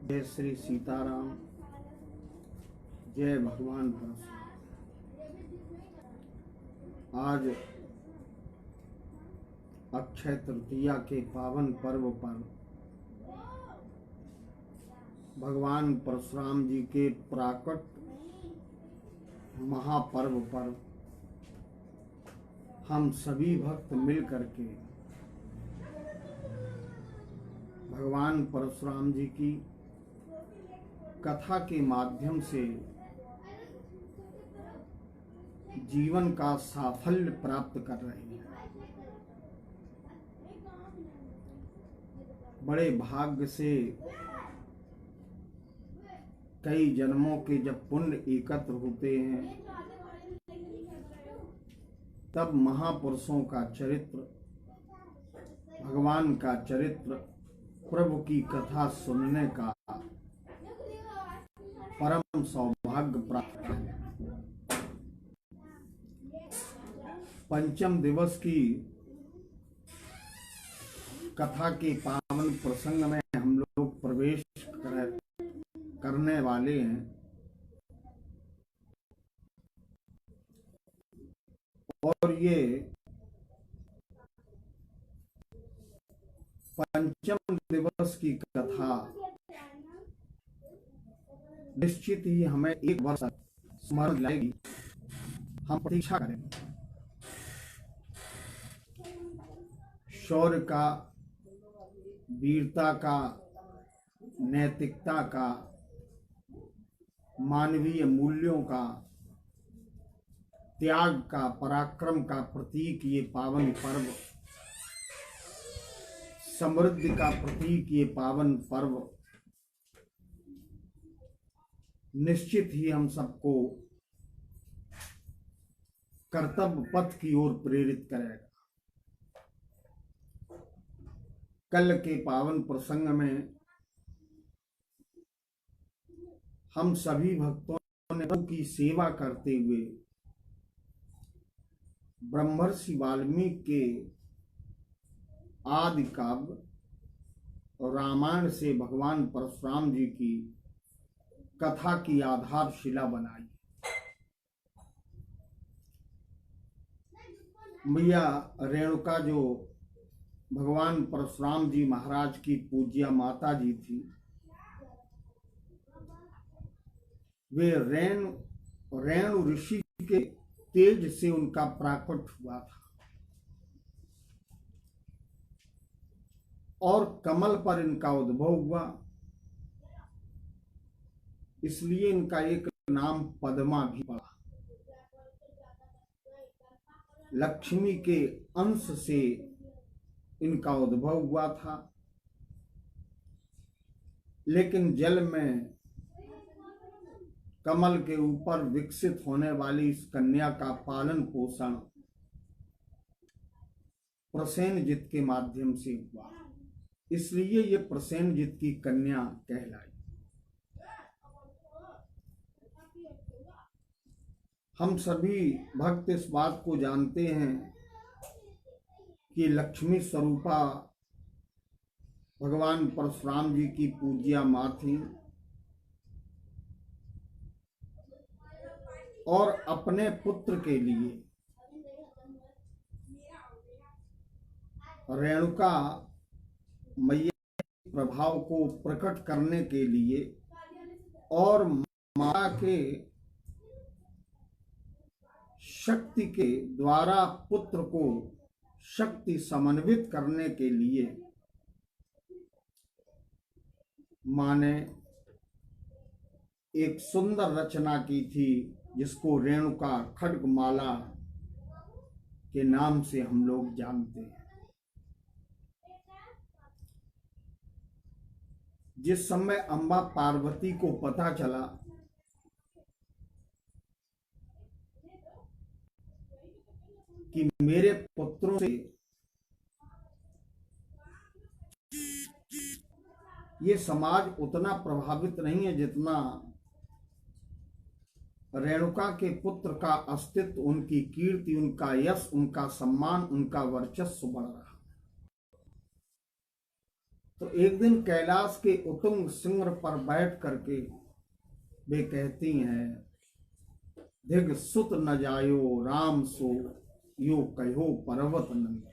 जय श्री सीताराम। जय भगवान परशुराम। आज अक्षय तृतीया के पावन पर्व पर भगवान परशुराम जी के प्राकट महापर्व पर हम सभी भक्त मिल करके भगवान परशुराम जी की कथा के माध्यम से जीवन का साफल्य प्राप्त कर रहे हैं। बड़े भाग्य से कई जन्मों के जब पुण्य एकत्र होते हैं तब महापुरुषों का चरित्र, भगवान का चरित्र, प्रभु की कथा सुनने का परम सौभाग्य प्राप्त है। पंचम दिवस की कथा के पावन प्रसंग में हम लोग प्रवेश करने वाले हैं और ये पंचम दिवस की कथा निश्चित ही हमें एक वर्ष स्मरण लाएगी। हम प्रतीक्षा करें शौर्य का, वीरता का, नैतिकता का, मानवीय मूल्यों का, त्याग का, पराक्रम का प्रतीक ये पावन पर्व, समृद्धि का प्रतीक ये पावन पर्व निश्चित ही हम सबको कर्तव्य पथ की ओर प्रेरित करेगा। कल के पावन प्रसंग में हम सभी भक्तों ने प्रभु की सेवा करते हुए ब्रह्मर्षि वाल्मीकि के आदि काव्य और रामायण से भगवान परशुराम जी की कथा की आधारशिला बनाई। मैया रेणुका जो भगवान परशुराम जी महाराज की पूज्य माता जी थी, वे रेणु ऋषि के तेज से उनका प्राकट हुआ था और कमल पर इनका उद्भव हुआ, इसलिए इनका एक नाम पद्मा भी पड़ा। लक्ष्मी के अंश से इनका उद्भव हुआ था, लेकिन जल में कमल के ऊपर विकसित होने वाली इस कन्या का पालन पोषण प्रसेनजित के माध्यम से हुआ, इसलिए ये प्रसेनजित की कन्या कहलाई। हम सभी भक्त इस बात को जानते हैं कि लक्ष्मी स्वरूपा भगवान परशुराम जी की पूज्या मां थी और अपने पुत्र के लिए रेणुका मैया के प्रभाव को प्रकट करने के लिए और माता के शक्ति के द्वारा पुत्र को शक्ति समन्वित करने के लिए मां ने एक सुंदर रचना की थी, जिसको रेणुका खड्गमाला के नाम से हम लोग जानते हैं। जिस समय अम्बा पार्वती को पता चला कि मेरे पुत्रों से ये समाज उतना प्रभावित नहीं है जितना रेणुका के पुत्र का अस्तित्व, उनकी कीर्ति, उनका यश, उनका सम्मान, उनका वर्चस्व बढ़ रहा। तो एक दिन कैलाश के उत्तुंग सिंह पर बैठ करके वे कहती हैं, धिग सुत न जायो राम सो यो कहो पर्वत नंद।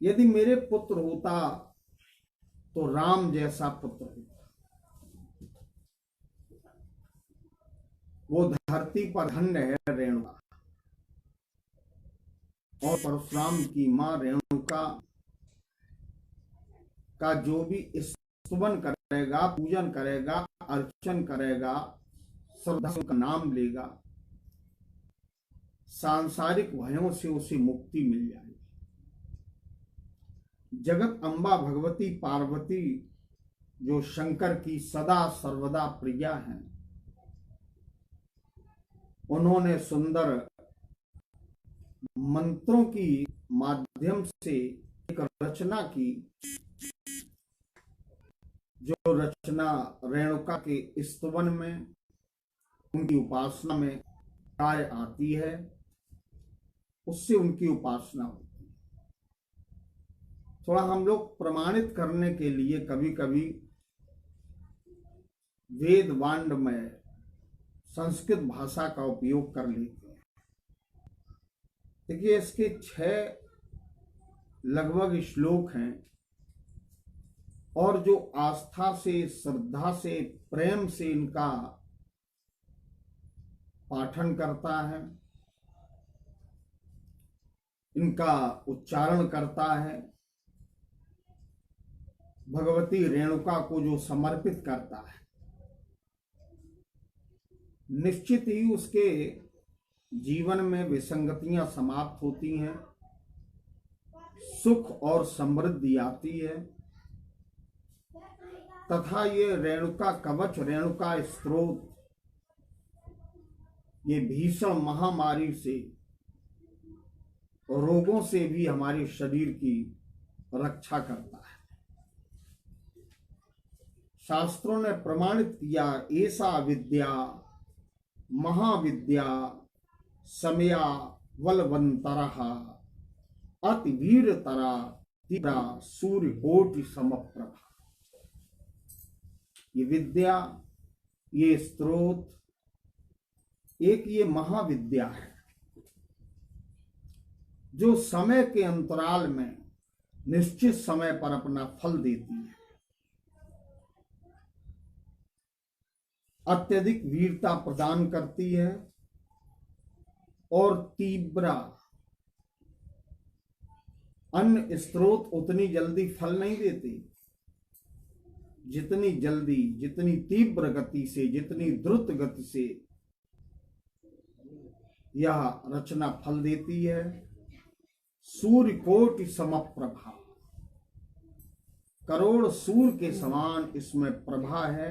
यदि मेरे पुत्र होता तो राम जैसा पुत्र होता। वो धरती पर धन्य है रेणुका, और परशुराम की मां रेणुका का जो भी स्तुवन करेगा, पूजन करेगा, अर्चन करेगा, श्रद्धा का नाम लेगा, सांसारिक भयों से उसे मुक्ति मिल जाएगी। जगत अम्बा भगवती पार्वती जो शंकर की सदा सर्वदा प्रिया हैं, उन्होंने सुंदर मंत्रों की माध्यम से एक रचना की, जो रचना रेणुका के स्तवन में, उनकी उपासना में कार्य आती है, उससे उनकी उपासना होती है। थोड़ा हम लोग प्रमाणित करने के लिए कभी कभी वेद वाण्ड में संस्कृत भाषा का उपयोग कर लेते हैं। देखिए, इसके 6 लगभग श्लोक हैं, और जो आस्था से, श्रद्धा से, प्रेम से इनका पाठन करता है, इनका उच्चारण करता है, भगवती रेणुका को जो समर्पित करता है, निश्चित ही उसके जीवन में विसंगतियां समाप्त होती हैं, सुख और समृद्धि आती है, तथा ये रेणुका कवच, रेणुका स्त्रोत, ये भीषण महामारी से, रोगों से भी हमारे शरीर की रक्षा करता है। शास्त्रों ने प्रमाणित किया, ऐसा विद्या महाविद्या समया बलवंतरः अति वीरतरा तीव्रा सूर्य कोटि समप्रभा। ये विद्या, ये स्त्रोत, एक ये महाविद्या है जो समय के अंतराल में निश्चित समय पर अपना फल देती है। अत्यधिक वीरता प्रदान करती है और तीव्रा। अन्य स्त्रोत उतनी जल्दी फल नहीं देते, जितनी जल्दी, जितनी तीव्र गति से, जितनी द्रुत गति से यह रचना फल देती है। सूर्य कोटि समप्रभा, करोड़ सूर्य के समान इसमें प्रभा है,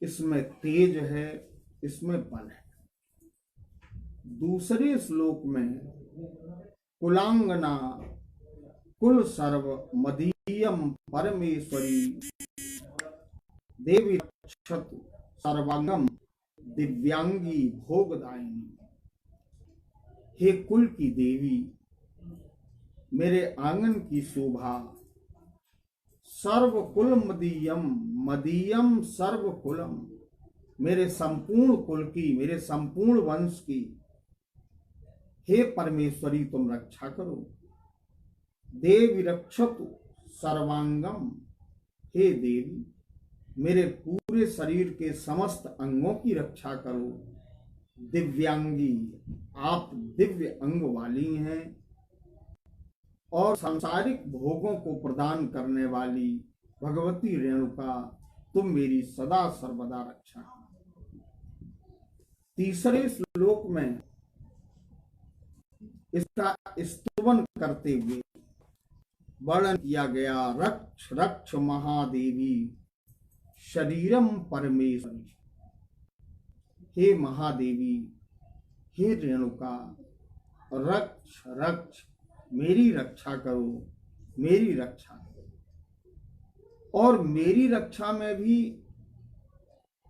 इसमें तेज है, इसमें बल है। दूसरे श्लोक में कुलांगना कुल सर्व मदीयम परमेश्वरी देवी रक्षतु सर्वांगम दिव्यांगी भोगदायिनी। हे कुल की देवी, मेरे आंगन की शोभा, सर्व कुल मदीयम, मदीयम सर्व कुलम, मेरे संपूर्ण कुल की, मेरे संपूर्ण वंश की हे परमेश्वरी तुम रक्षा करो। देवी रक्षतु सर्वांगम, हे देवी मेरे पूरे शरीर के समस्त अंगों की रक्षा करो। दिव्यांगी, आप दिव्य अंग वाली हैं और सांसारिक भोगों को प्रदान करने वाली भगवती रेणुका, तुम मेरी सदा सर्वदा रक्षा करो। तीसरे श्लोक में इसका स्तुवन करते हुए वर्णन किया गया, रक्ष रक्ष महादेवी शरीरम परमेश्वरी। हे महादेवी, हे रेणुका, रक्ष रक्ष, मेरी रक्षा करो, मेरी रक्षा करो। और मेरी रक्षा में भी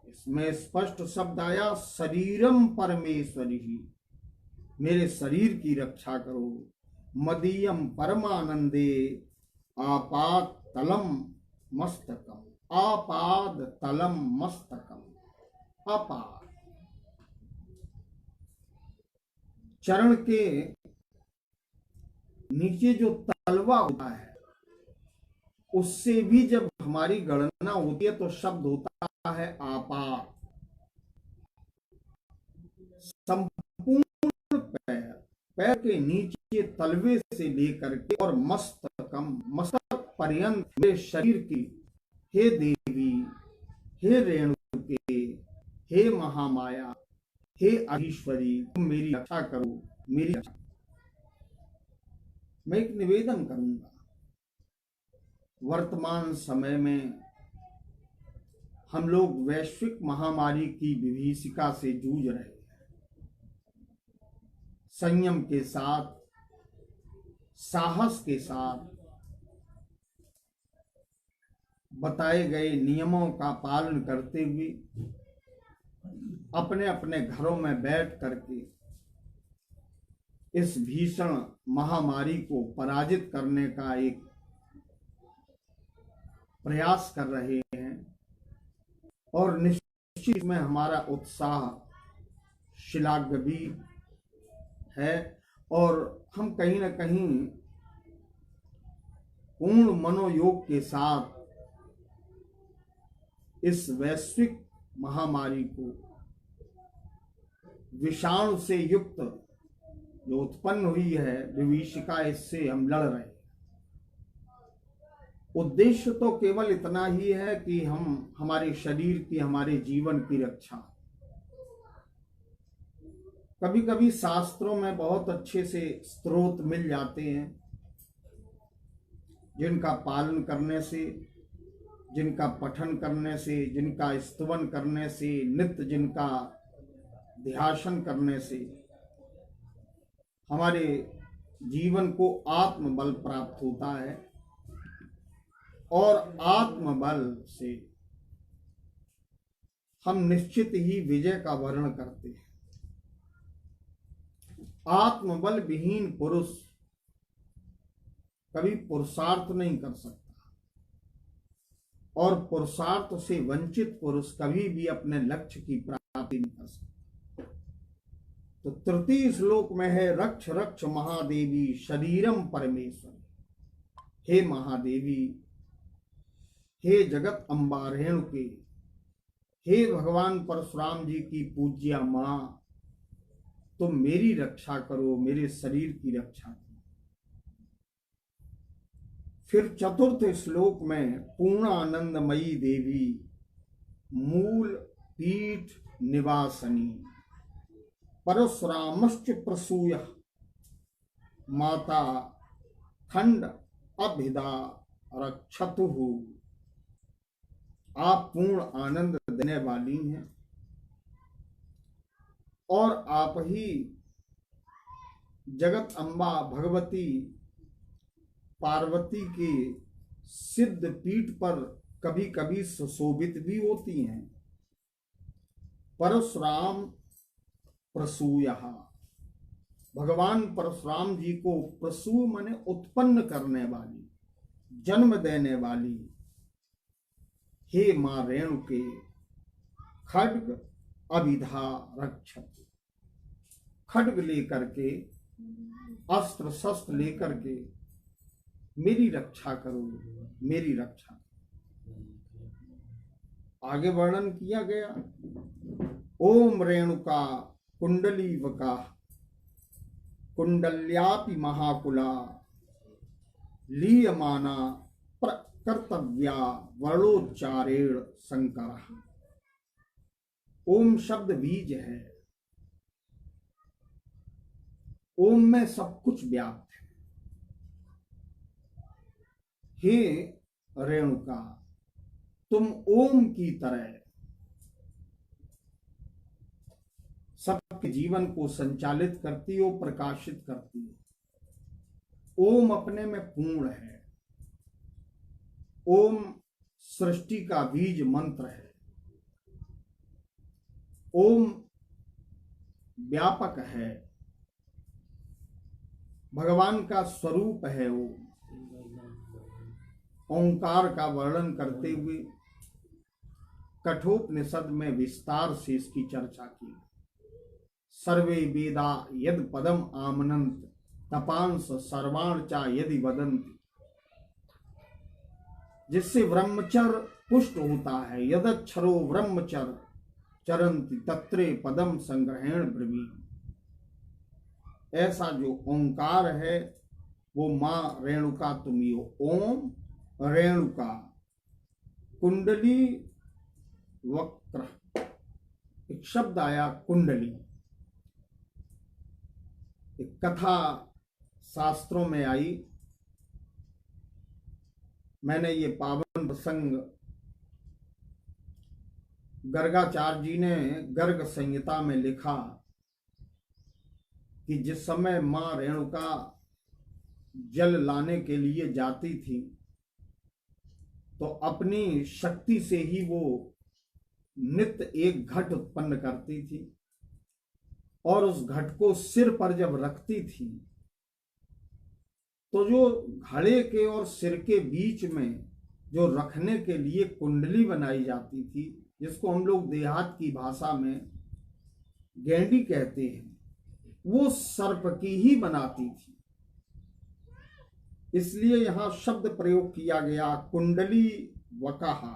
इसमें स्पष्ट शब्द आया, शरीरम परमेश्वरी, मेरे शरीर की रक्षा करो, मदीयम परमानंदे आपात तलम मस्तकम, आपाद तलम मस्तकम। आपाद चरण के नीचे जो तलवा होता है उससे भी जब हमारी गणना होती है तो शब्द होता है आपात। संपूर्ण पैर, पैर के नीचे तलवे से लेकर के और मस्तकम, मस्तक पर्यंत मेरे शरीर की, हे देवी, हे रेणुके, हे महामाया, हे अधीश्वरी, तुम मेरी रक्षा करो, मेरी रक्षा। मैं एक निवेदन करूंगा, वर्तमान समय में हम लोग वैश्विक महामारी की विभीषिका से जूझ रहे हैं। संयम के साथ, साहस के साथ, बताए गए नियमों का पालन करते हुए अपने अपने घरों में बैठ करके इस भीषण महामारी को पराजित करने का एक प्रयास कर रहे हैं। और निश्चित में हमारा उत्साह श्लाघ्य भी है और हम कहीं ना कहीं पूर्ण मनोयोग के साथ इस वैश्विक महामारी को, विषाणु से युक्त जो उत्पन्न हुई है विभीषिका, इससे हम लड़ रहे हैं। उद्देश्य तो केवल इतना ही है कि हम हमारे शरीर की, हमारे जीवन की रक्षा। कभी कभी शास्त्रों में बहुत अच्छे से स्रोत मिल जाते हैं जिनका पालन करने से, जिनका पठन करने से, जिनका स्तुवन करने से, नित्य जिनका ध्यान करने से हमारे जीवन को आत्मबल प्राप्त होता है और आत्मबल से हम निश्चित ही विजय का वर्ण करते हैं। आत्मबल विहीन पुरुष कभी पुरुषार्थ नहीं कर सकता और पुरुषार्थ से वंचित पुरुष कभी भी अपने लक्ष्य की प्राप्ति नहीं कर सकता। तो तृतीय श्लोक में है, रक्ष रक्ष महादेवी शरीरम परमेश्वर। हे महादेवी, हे जगत अम्बा रेणुके, हे भगवान परशुराम जी की पूज्या मां, तुम मेरी रक्षा करो, मेरे शरीर की रक्षा करो। फिर चतुर्थ श्लोक में, पूर्ण आनंदमयी देवी मूल पीठ निवासनी परशुरामश्च प्रसूय माता खंड अभिदा रक्षतु। आप पूर्ण आनंद देने वाली हैं और आप ही जगत अम्बा भगवती पार्वती के सिद्ध पीठ पर कभी कभी सुशोभित भी होती हैं। परशुराम प्रसूयः, भगवान परशुराम जी को प्रसूय माने उत्पन्न करने वाली, जन्म देने वाली। हे मां रेणुके, खड्ग अभिधा रक्षत, खड्ग लेकर के, अस्त्र शस्त्र लेकर के मेरी रक्षा करो, मेरी रक्षा। आगे वर्णन किया गया, ओम रेणुका कुंडली वका कुंडल्यापि महाकुला लीयमाना कर्तव्या वर्णोच्चारेण शंकर। ओम शब्द बीज है, ओम में सब कुछ व्याप्त है। हे रेणुका, तुम ओम की तरह सबके जीवन को संचालित करती हो, प्रकाशित करती हो। ओम अपने में पूर्ण है। ओम सृष्टि का बीज मंत्र है। ओम व्यापक है। भगवान का स्वरूप है वो। ओंकार का वर्णन करते हुए कठोपनिषद में विस्तार से इसकी चर्चा की। सर्वे वेदा यद पदम आमनंत तपांस सर्वाण चा यदि वदंत, जिससे ब्रह्मचर्य पुष्ट होता है। यदक्षरो ब्रह्मचर्य चरंति तत्रे पदम संग्रहेण ब्रवीण। ऐसा जो ओंकार है वो मां रेणुका तुमी हो। ओम रेणुका कुंडली वक्र, एक शब्द आया कुंडली। एक कथा शास्त्रों में आई। मैंने ये पावन प्रसंग गर्गाचार्य जी ने गर्ग संहिता में लिखा कि जिस समय मां रेणुका जल लाने के लिए जाती थी तो अपनी शक्ति से ही वो नित्य एक घट उत्पन्न करती थी, और उस घट को सिर पर जब रखती थी तो जो घड़े के और सिर के बीच में जो रखने के लिए कुंडली बनाई जाती थी, जिसको हम लोग देहात की भाषा में गेंडी कहते हैं, वो सर्प की ही बनाती थी। इसलिए यहां शब्द प्रयोग किया गया कुंडली वकहा।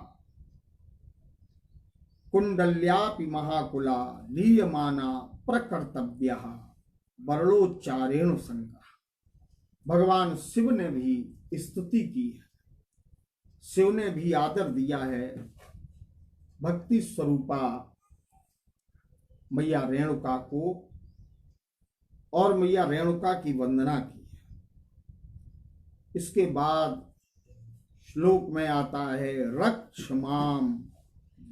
कुंडल्यापि महाकुला लीयमाना प्रकर्तव्य वर्णोच्चारेण शंकर। भगवान शिव ने भी स्तुति की है, शिव ने भी आदर दिया है भक्ति स्वरूपा मैया रेणुका को, और मैया रेणुका की वंदना की है। इसके बाद श्लोक में आता है रक्ष माम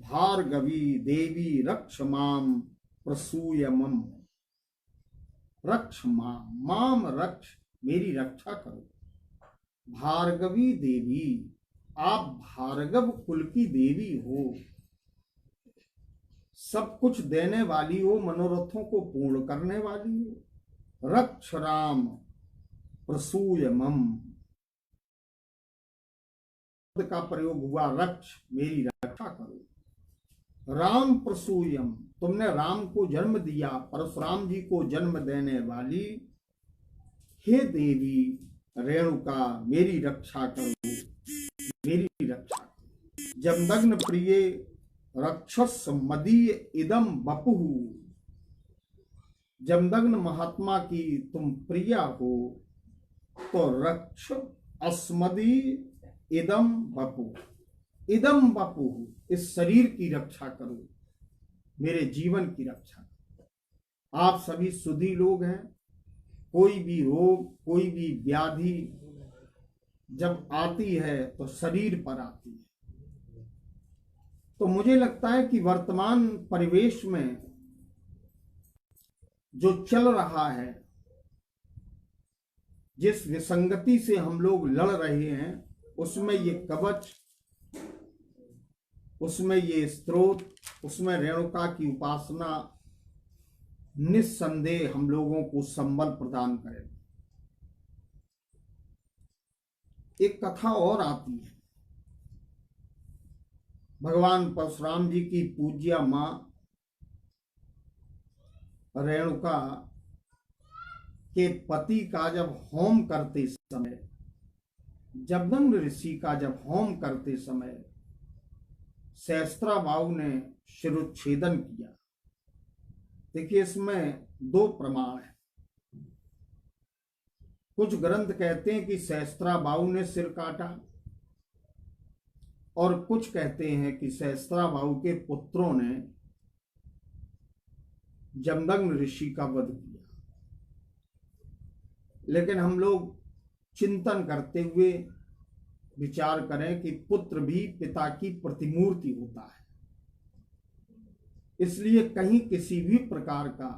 भार्गवी देवी रक्ष माम प्रसूय मम। रक्ष माम, माम रक्ष, मेरी रक्षा करो। भार्गवी देवी, आप भार्गव कुल की देवी हो, सब कुछ देने वाली हो, मनोरथों को पूर्ण करने वाली हो। रक्ष राम प्रसूय मम का प्रयोग हुआ, रक्ष मेरी रक्षा करो। राम प्रसूयम, तुमने राम को जन्म दिया, परशुराम जी को जन्म देने वाली हे देवी रेणुका मेरी रक्षा करो, मेरी रक्षा करो। जमदग्न प्रिय रक्षस मदीय इदम बपुहु। जमदग्न महात्मा की तुम प्रिया हो तो रक्ष अस्मदी इदम बपु। इदम बपु, इस शरीर की रक्षा करो, मेरे जीवन की रक्षा करो। आप सभी सुधी लोग हैं, कोई भी रोग, कोई भी व्याधि जब आती है तो शरीर पर आती है। तो मुझे लगता है कि वर्तमान परिवेश में जो चल रहा है, जिस विसंगति से हम लोग लड़ रहे हैं, उसमें ये कवच, उसमें ये स्त्रोत, उसमें रेणुका की उपासना निस्संदेह हम लोगों को संबल प्रदान करेगा। एक कथा और आती है। भगवान परशुराम जी की पूज्या मां रेणुका के पति का जब होम करते समय, जमदग्न ऋषि का जब होम करते समय सहस्त्राबाहु ने शिरोच्छेदन किया। देखिए, इसमें दो प्रमाण है। कुछ ग्रंथ कहते हैं कि सहस्त्राबाहु ने सिर काटा, और कुछ कहते हैं कि सहस्त्राबाहु के पुत्रों ने जमदग्न ऋषि का वध किया। लेकिन हम लोग चिंतन करते हुए विचार करें कि पुत्र भी पिता की प्रतिमूर्ति होता है, इसलिए कहीं किसी भी प्रकार का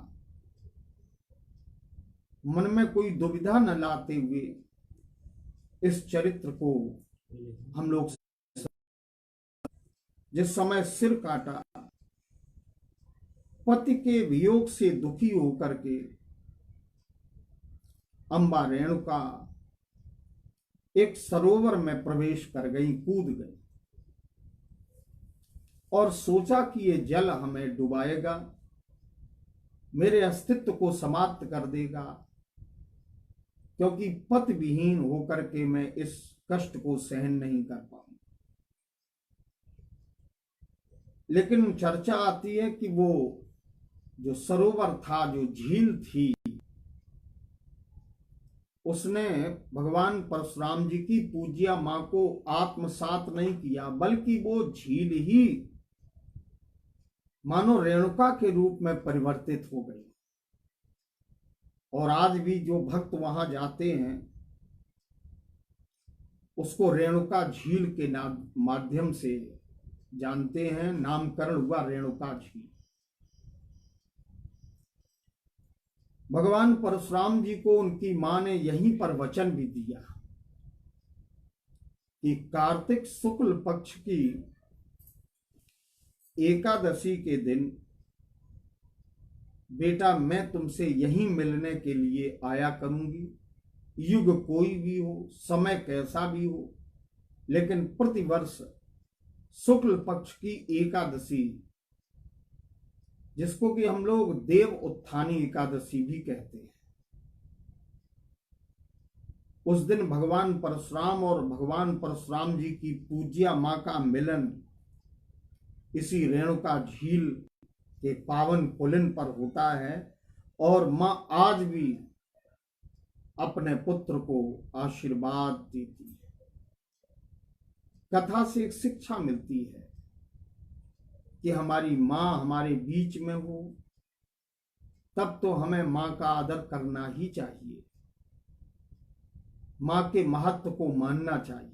मन में कोई दुविधा न लाते हुए इस चरित्र को हम लोग, जिस समय सिर काटा, पति के वियोग से दुखी होकर के अम्बा रेणुका एक सरोवर में प्रवेश कर गई, कूद गई और सोचा कि ये जल हमें डुबाएगा, मेरे अस्तित्व को समाप्त कर देगा, क्योंकि पति विहीन होकर के मैं इस कष्ट को सहन नहीं कर पाऊंगा। लेकिन चर्चा आती है कि वो जो सरोवर था, जो झील थी, उसने भगवान परशुराम जी की पूज्या मां को आत्मसात नहीं किया, बल्कि वो झील ही मानो रेणुका के रूप में परिवर्तित हो गई। और आज भी जो भक्त वहां जाते हैं उसको रेणुका झील के माध्यम से जानते हैं, नामकरण हुआ रेणुका झील। भगवान परशुराम जी को उनकी मां ने यहीं पर वचन भी दिया कि कार्तिक शुक्ल पक्ष की एकादशी के दिन बेटा मैं तुमसे यहीं मिलने के लिए आया करूंगी, युग कोई भी हो, समय कैसा भी हो, लेकिन प्रतिवर्ष शुक्ल पक्ष की एकादशी, जिसको कि हम लोग देव उत्थानी एकादशी भी कहते हैं, उस दिन भगवान परशुराम और भगवान परशुराम जी की पूज्या मां का मिलन इसी रेणुका झील के पावन पुलिन पर होता है। और मां आज भी अपने पुत्र को आशीर्वाद देती है। कथा से एक शिक्षा मिलती है कि हमारी मां हमारे बीच में हो तब तो हमें मां का आदर करना ही चाहिए, मां के महत्व को मानना चाहिए,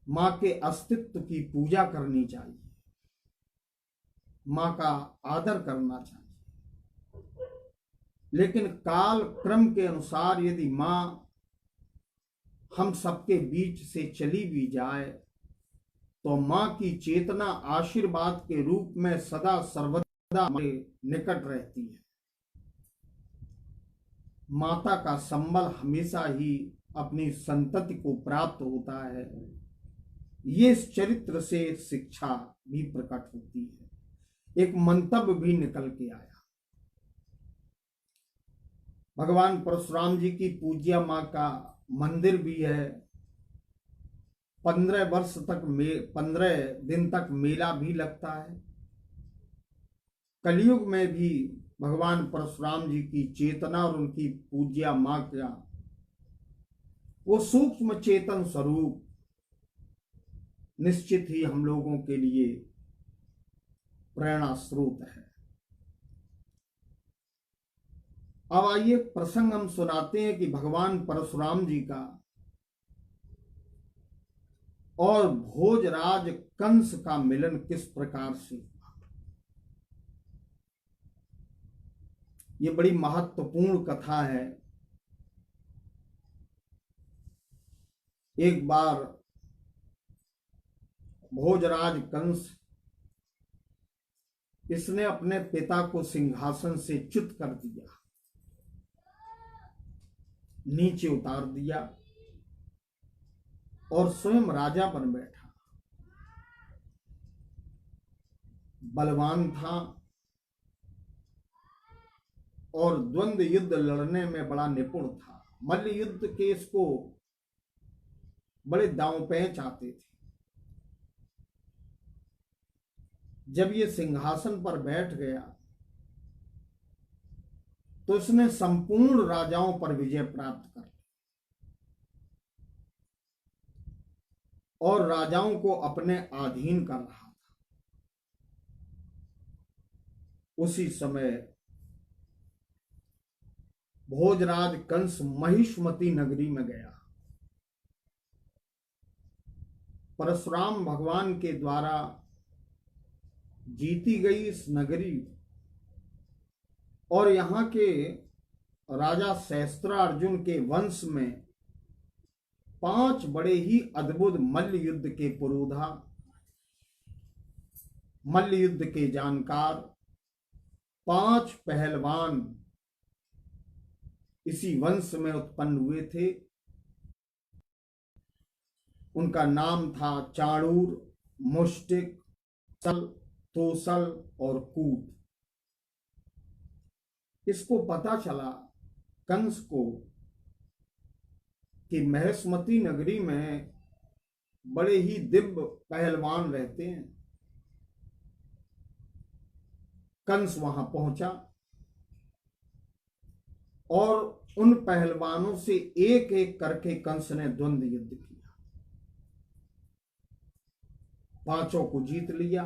मां के अस्तित्व की पूजा करनी चाहिए, मां का आदर करना चाहिए। लेकिन काल क्रम के अनुसार यदि मां हम सबके बीच से चली भी जाए तो मां की चेतना आशीर्वाद के रूप में सदा सर्वदा हमारे निकट रहती है। माता का संबल हमेशा ही अपनी संतति को प्राप्त होता है। ये इस चरित्र से शिक्षा भी प्रकट होती है। एक मंतव्य भी निकल के आया। भगवान परशुराम जी की पूज्या मां का मंदिर भी है। 15 दिन तक मेला भी लगता है। कलयुग में भी भगवान परशुराम जी की चेतना और उनकी पूज्या मां का वो सूक्ष्म चेतन स्वरूप निश्चित ही हम लोगों के लिए प्रेरणा स्रोत है। अब आइए प्रसंग हम सुनाते हैं कि भगवान परशुराम जी का और भोजराज कंस का मिलन किस प्रकार से हुआ। ये बड़ी महत्वपूर्ण कथा है। एक बार भोजराज कंस, इसने अपने पिता को सिंहासन से च्युत कर दिया, नीचे उतार दिया और स्वयं राजा बन बैठा। बलवान था और द्वंद्व युद्ध लड़ने में बड़ा निपुण था। मल्ल युद्ध के इसको बड़े दांव पेच आते थे। जब ये सिंहासन पर बैठ गया तो इसने संपूर्ण राजाओं पर विजय प्राप्त कर ली और राजाओं को अपने अधीन कर रहा था। उसी समय भोजराज कंस महिष्मती नगरी में गया। परशुराम भगवान के द्वारा जीती गई इस नगरी और यहाँ के राजा सहस्त्रार्जुन के वंश में 5 बड़े ही अद्भुत मल्ल युद्ध के पुरोधा, मल्ल युद्ध के जानकार, 5 पहलवान इसी वंश में उत्पन्न हुए थे। उनका नाम था चाणूर, मुष्टिक, सल, तोसल और कूट। इसको पता चला कंस को कि महेश्मती नगरी में बड़े ही दिव्य पहलवान रहते हैं। कंस वहां पहुंचा और उन पहलवानों से एक एक करके कंस ने द्वंद्व युद्ध किया, पांचों को जीत लिया।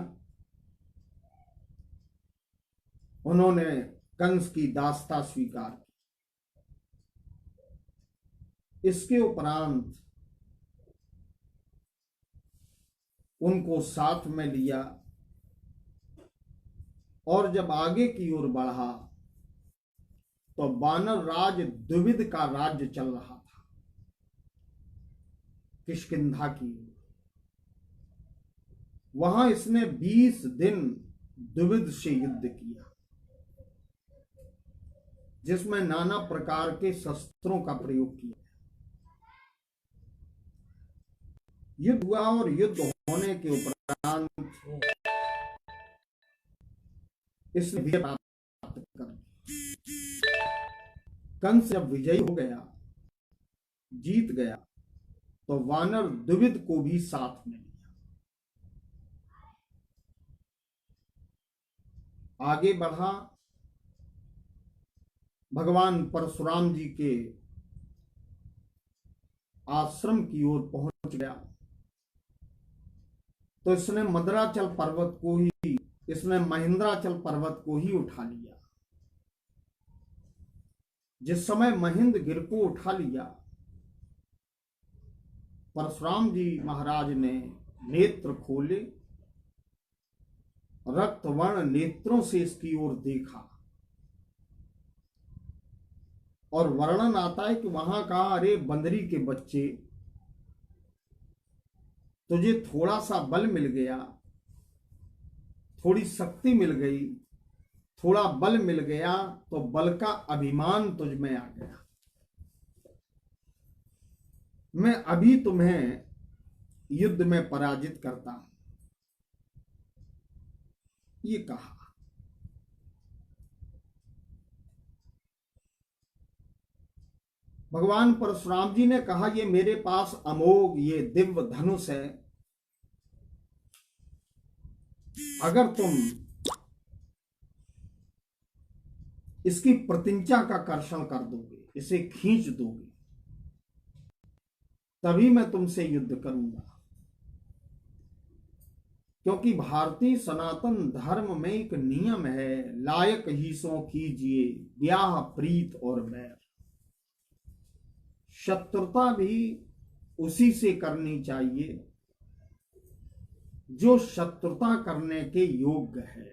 उन्होंने कंस की दासता स्वीकार की। इसके उपरांत उनको साथ में लिया और जब आगे की ओर बढ़ा तो वानर राज द्विविद का राज्य चल रहा था, किष्किंधा की ओर। वहां इसने 20 दिन द्विविद से युद्ध किया, जिसमें नाना प्रकार के शस्त्रों का प्रयोग किया। युद्ध हुआ और युद्ध होने के उपरांत इसने विजय प्राप्त कर ली। कंस जब विजयी हो गया, जीत गया, तो वानर द्विविद को भी साथ में लिया। आगे बढ़ा, भगवान परशुराम जी के आश्रम की ओर पहुंच गया तो इसने मद्राचल पर्वत को ही, इसने महेंद्राचल पर्वत को ही उठा लिया। जिस समय महेंद्रगिरि को उठा लिया, परशुराम जी महाराज ने नेत्र खोले, रक्तवर्ण नेत्रों से इसकी ओर देखा और वर्णन आता है कि वहां कहा, अरे बंदरी के बच्चे, तुझे थोड़ा सा बल मिल गया, थोड़ी शक्ति मिल गई, थोड़ा बल मिल गया तो बल का अभिमान तुझ में आ गया। मैं अभी तुम्हें युद्ध में पराजित करता हूं, ये कहा। भगवान परशुराम जी ने कहा, ये मेरे पास अमोघ ये दिव्य धनुष है, अगर तुम इसकी प्रतिंचा का कर्षण कर दोगे, इसे खींच दोगे, तभी मैं तुमसे युद्ध करूंगा। क्योंकि भारतीय सनातन धर्म में एक नियम है, लायक हिस्सों कीजिए ब्याह प्रीत और बैर। शत्रुता भी उसी से करनी चाहिए जो शत्रुता करने के योग्य है।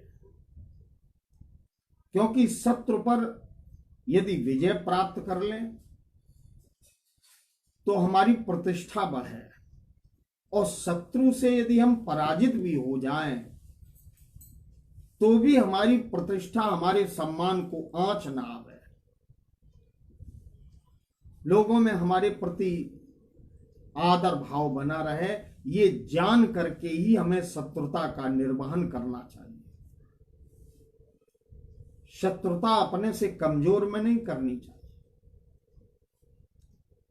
क्योंकि शत्रु पर यदि विजय प्राप्त कर लें तो हमारी प्रतिष्ठा बढ़े, और शत्रु से यदि हम पराजित भी हो जाएं तो भी हमारी प्रतिष्ठा, हमारे सम्मान को आंच ना आवे, लोगों में हमारे प्रति आदर भाव बना रहे, ये जान करके ही हमें शत्रुता का निर्वहन करना चाहिए। शत्रुता अपने से कमजोर में नहीं करनी चाहिए।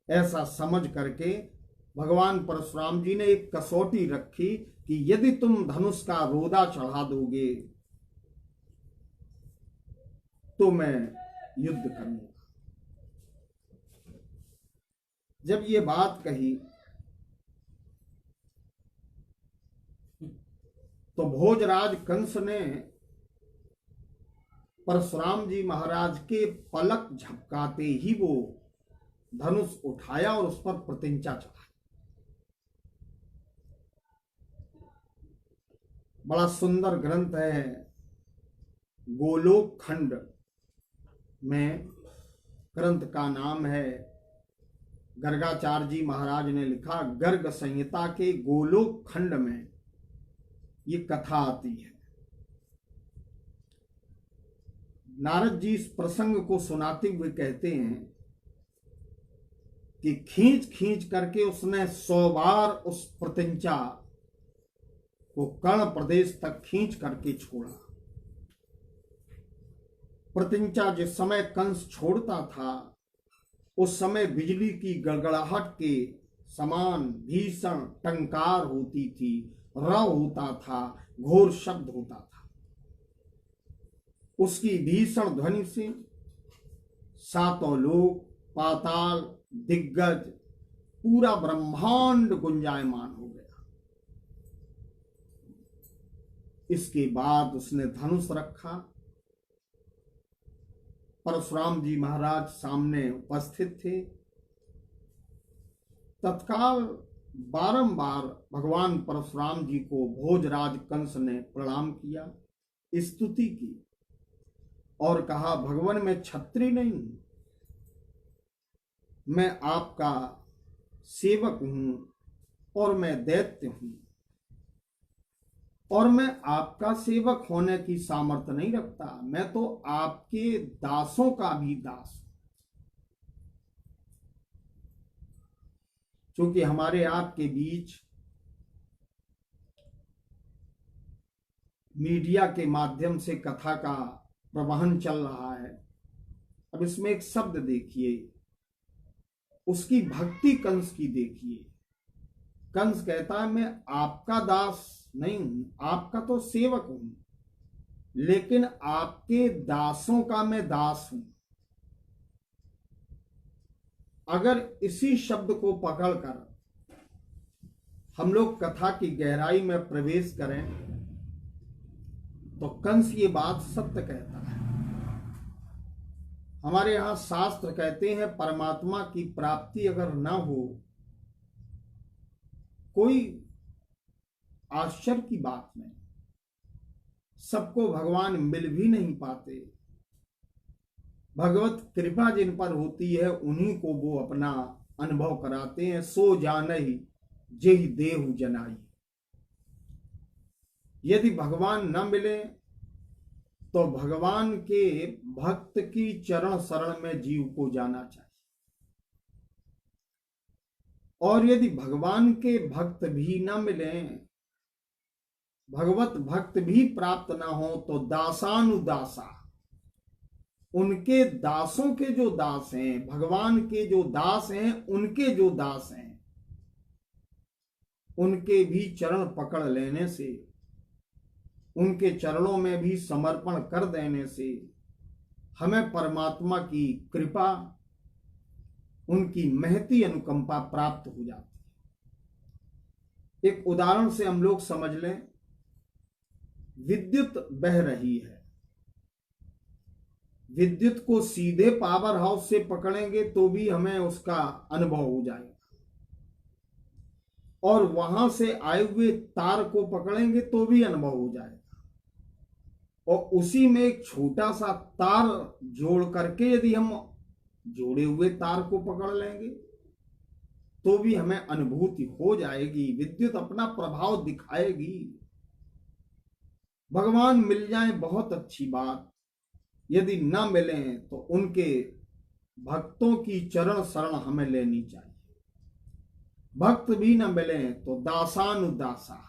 ऐसा समझ करके भगवान परशुराम जी ने एक कसौटी रखी कि यदि तुम धनुष का रोदा चढ़ा दोगे तो मैं युद्ध करूंगा। जब ये बात कही तो भोजराज कंस ने परशुराम जी महाराज के पलक झपकाते ही वो धनुष उठाया और उस पर प्रतिंचा चढ़ाई। बड़ा सुंदर ग्रंथ है, गोलोक खंड में ग्रंथ का नाम है, गर्गाचार्य जी महाराज ने लिखा, गर्ग संहिता के गोलोक खंड में ये कथा आती है। नारद जी इस प्रसंग को सुनाते हुए कहते हैं कि खींच खींच करके उसने 100 बार उस प्रत्यंचा को कर्ण प्रदेश तक खींच करके छोड़ा। प्रत्यंचा जिस समय कंस छोड़ता था उस समय बिजली की गड़गड़ाहट के समान भीषण टंकार होती थी, रव होता था, घोर शब्द होता था। उसकी भीषण ध्वनि से सातों लोक, पाताल, दिग्गज, पूरा ब्रह्मांड गुंजायमान हो गया। इसके बाद उसने धनुष रखा। परशुराम जी महाराज सामने उपस्थित थे। तत्काल बारंबार भगवान परशुराम जी को भोजराज कंस ने प्रणाम किया, स्तुति की और कहा, भगवान मैं छत्री नहीं हूं, मैं आपका सेवक हूं और मैं दैत्य हूं और मैं आपका सेवक होने की सामर्थ्य नहीं रखता, मैं तो आपके दासों का भी दास हूं। क्योंकि हमारे आपके बीच मीडिया के माध्यम से कथा का प्रवहन चल रहा है। अब इसमें एक शब्द देखिए, उसकी भक्ति कंस की देखिए। कंस कहता है मैं आपका दास नहीं हूं, आपका तो सेवक हूं, लेकिन आपके दासों का मैं दास हूं। अगर इसी शब्द को पकड़कर हम लोग कथा की गहराई में प्रवेश करें तो कंस ये बात सत्य कहता है। हमारे यहां शास्त्र कहते हैं परमात्मा की प्राप्ति अगर ना हो, कोई आश्चर्य की बात नहीं। सबको भगवान मिल भी नहीं पाते। भगवत कृपा जिन पर होती है उन्हीं को वो अपना अनुभव कराते हैं। सो जानहि जेहि देहु जनाई। यदि भगवान न मिले तो भगवान के भक्त की चरण शरण में जीव को जाना चाहिए। और यदि भगवान के भक्त भी न मिले, भगवत भक्त भी प्राप्त ना हो, तो दासानुदासा, उनके दासों के जो दास हैं, भगवान के जो दास हैं, उनके जो दास हैं, उनके भी चरण पकड़ लेने से, उनके चरणों में भी समर्पण कर देने से हमें परमात्मा की कृपा, उनकी महती अनुकंपा प्राप्त हो जाती है। एक उदाहरण से हम लोग समझ लें, विद्युत बह रही है, विद्युत को सीधे पावर हाउस से पकड़ेंगे तो भी हमें उसका अनुभव हो जाएगा, और वहां से आए हुए तार को पकड़ेंगे तो भी अनुभव हो जाएगा, और उसी में एक छोटा सा तार जोड़ करके यदि हम जोड़े हुए तार को पकड़ लेंगे तो भी हमें अनुभूति हो जाएगी। विद्युत अपना प्रभाव दिखाएगी। भगवान मिल जाए बहुत अच्छी बात, यदि न मिले तो उनके भक्तों की चरण शरण हमें लेनी चाहिए। भक्त भी न मिले तो दासानुदासा।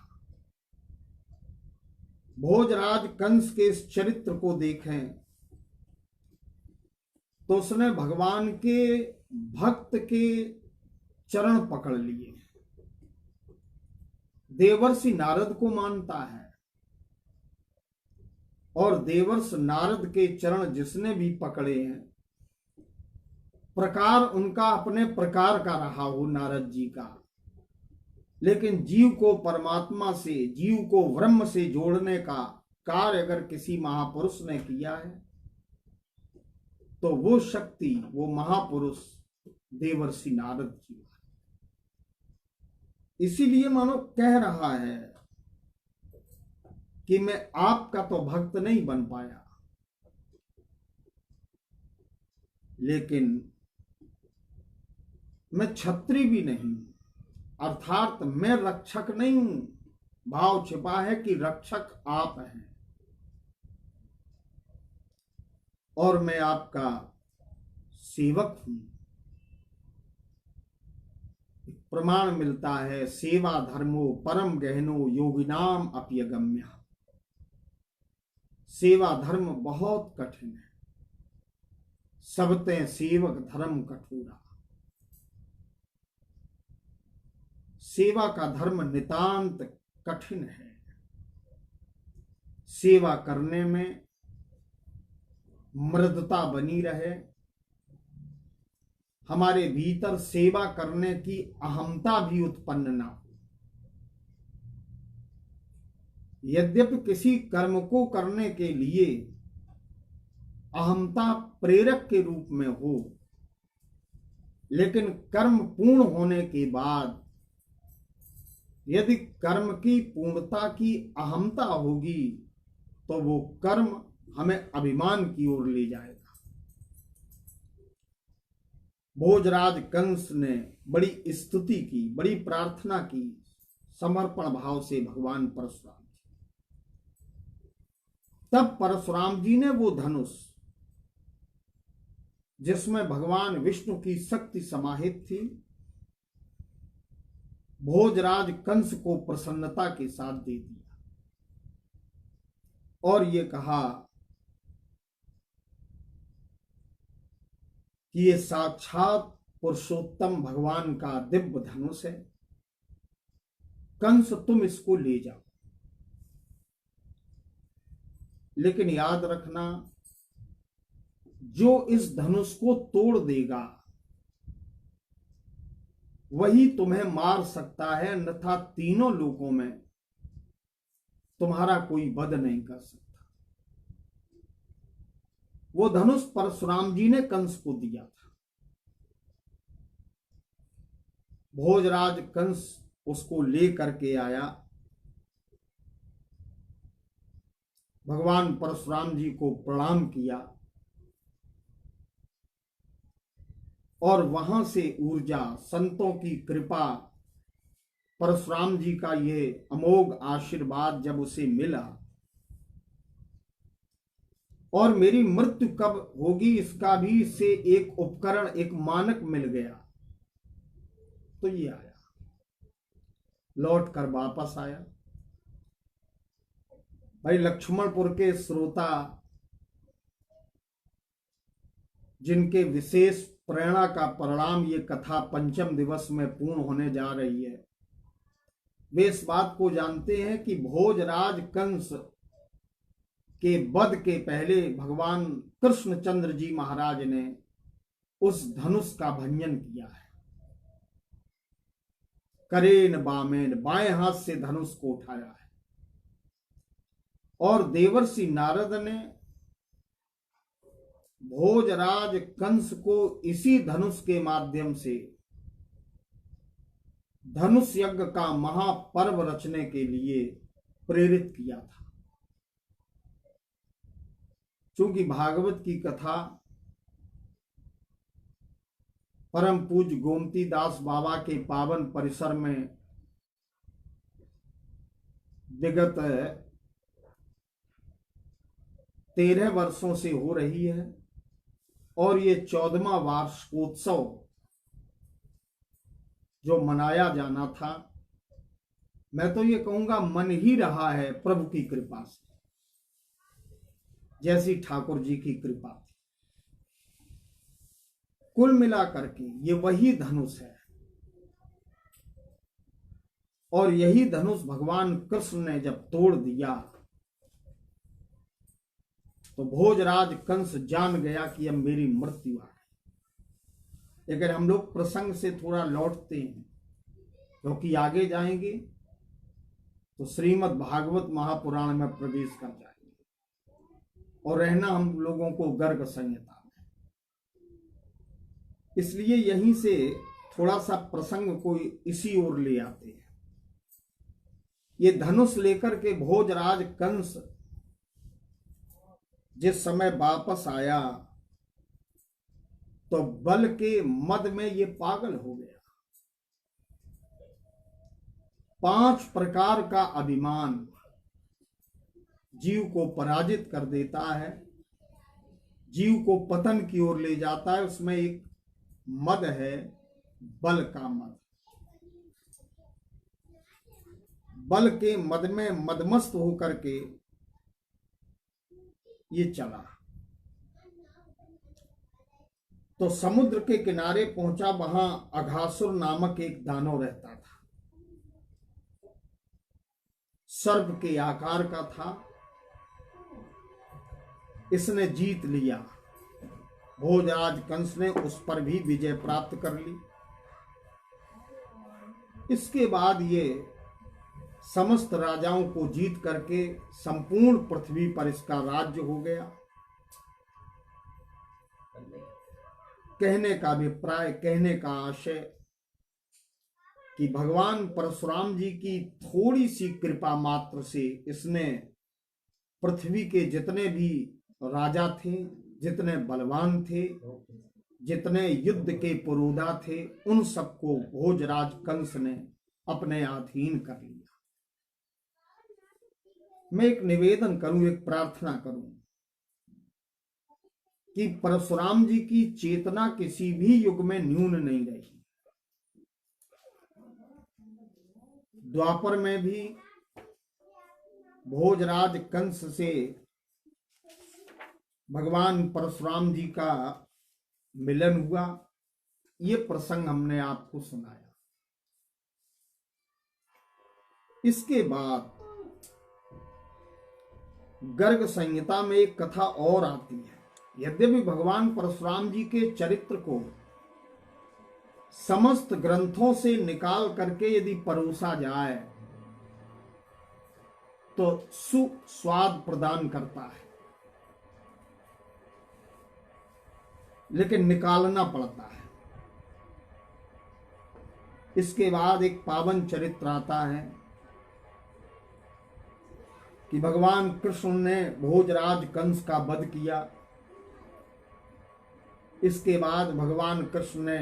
भोजराज कंस के इस चरित्र को देखें तो उसने भगवान के भक्त के चरण पकड़ लिए। देवर्षि नारद को मानता है, और देवर्षि नारद के चरण जिसने भी पकड़े हैं, प्रकार उनका अपने प्रकार का रहा हो नारद जी का, लेकिन जीव को परमात्मा से, जीव को ब्रह्म से जोड़ने का कार्य अगर किसी महापुरुष ने किया है तो वो शक्ति, वो महापुरुष देवर्षि नारद जी। इसीलिए मानो कह रहा है कि मैं आपका तो भक्त नहीं बन पाया, लेकिन मैं छत्री भी नहीं, अर्थात मैं रक्षक नहीं हूं। भाव छिपा है कि रक्षक आप हैं और मैं आपका सेवक हूं। प्रमाण मिलता है, सेवा धर्मो परम गहनो योगिनाम अपयगम्य। सेवा धर्म बहुत कठिन है, सबते सेवक धर्म कठोरा। सेवा का धर्म नितांत कठिन है। सेवा करने में मृदुता बनी रहे, हमारे भीतर सेवा करने की अहमता भी उत्पन्न ना हो। यद्यपि किसी कर्म को करने के लिए अहमता प्रेरक के रूप में हो, लेकिन कर्म पूर्ण होने के बाद यदि कर्म की पूर्णता की अहमता होगी तो वो कर्म हमें अभिमान की ओर ले जाएगा। भोजराज कंस ने बड़ी स्तुति की, बड़ी प्रार्थना की समर्पण भाव से भगवान परशुराम। तब परशुराम जी ने वो धनुष जिसमें भगवान विष्णु की शक्ति समाहित थी, भोजराज कंस को प्रसन्नता के साथ दे दिया और ये कहा कि ये साक्षात पुरुषोत्तम भगवान का दिव्य धनुष है, कंस तुम इसको ले जाओ। लेकिन याद रखना, जो इस धनुष को तोड़ देगा वही तुम्हें मार सकता है, अन्यथा तीनों लोकों में तुम्हारा कोई वध नहीं कर सकता। वो धनुष परशुराम जी ने कंस को दिया था। भोजराज कंस उसको ले करके आया, भगवान परशुराम जी को प्रणाम किया और वहां से ऊर्जा, संतों की कृपा, परशुराम जी का ये अमोघ आशीर्वाद जब उसे मिला और मेरी मृत्यु कब होगी इसका भी इसे एक उपकरण, एक मानक मिल गया, तो ये आया, लौट कर वापस आया। भाई लक्ष्मणपुर के श्रोता जिनके विशेष प्रेरणा का परिणाम ये कथा पंचम दिवस में पूर्ण होने जा रही है, वे इस बात को जानते हैं कि भोजराज कंस के वध के पहले भगवान कृष्णचंद्र जी महाराज ने उस धनुष का भंजन किया है। करेन बामेन, बाएं हाथ से धनुष को उठाया है और देवर्षि नारद ने भोजराज कंस को इसी धनुष के माध्यम से धनुष यज्ञ का महापर्व रचने के लिए प्रेरित किया था। क्योंकि भागवत की कथा परम पूज्य गोमती दास बाबा के पावन परिसर में विगत 13 वर्षों से हो रही है और ये 14वां वार्षिकोत्सव जो मनाया जाना था, मैं तो ये कहूंगा मन ही रहा है प्रभु की कृपा से, जैसी ठाकुर जी की कृपा थी। कुल मिला करके ये वही धनुष है और यही धनुष भगवान कृष्ण ने जब तोड़ दिया तो भोजराज कंस जान गया कि अब मेरी मृत्यु आ गई। लेकिन हम लोग प्रसंग से थोड़ा लौटते हैं, क्योंकि आगे जाएंगे तो श्रीमद् भागवत महापुराण में प्रवेश कर जाएंगे और रहना हम लोगों को गर्ग संहिता में। इसलिए यहीं से थोड़ा सा प्रसंग को इसी ओर ले आते हैं। ये धनुष लेकर के भोजराज कंस जिस समय वापस आया तो बल के मद में ये पागल हो गया। 5 प्रकार का अभिमान जीव को पराजित कर देता है, जीव को पतन की ओर ले जाता है। उसमें एक मद है, बल का मद। बल के मद में मदमस्त होकर के ये चला। तो समुद्र के किनारे पहुंचा, वहां अघासुर नामक एक दानव रहता था। सर्प के आकार का था। इसने जीत लिया। भोजराज कंस ने उस पर भी विजय प्राप्त कर ली। इसके बाद ये समस्त राजाओं को जीत करके संपूर्ण पृथ्वी पर इसका राज्य हो गया। कहने का अभिप्राय, कहने का आशय कि भगवान परशुराम जी की थोड़ी सी कृपा मात्र से इसने पृथ्वी के जितने भी राजा थे, जितने बलवान थे, जितने युद्ध के पुरोधा थे, उन सबको भोजराज कंस ने अपने अधीन कर लिया। मैं एक निवेदन करूं, एक प्रार्थना करूं कि परशुराम जी की चेतना किसी भी युग में न्यून नहीं रही। द्वापर में भी भोजराज कंस से भगवान परशुराम जी का मिलन हुआ। ये प्रसंग हमने आपको सुनाया। इसके बाद गर्ग संहिता में एक कथा और आती है। यद्यपि भगवान परशुराम जी के चरित्र को समस्त ग्रंथों से निकाल करके यदि परोसा जाए तो सुस्वाद प्रदान करता है, लेकिन निकालना पड़ता है। इसके बाद एक पावन चरित्र आता है कि भगवान कृष्ण ने भोजराज कंस का वध किया। इसके बाद भगवान कृष्ण ने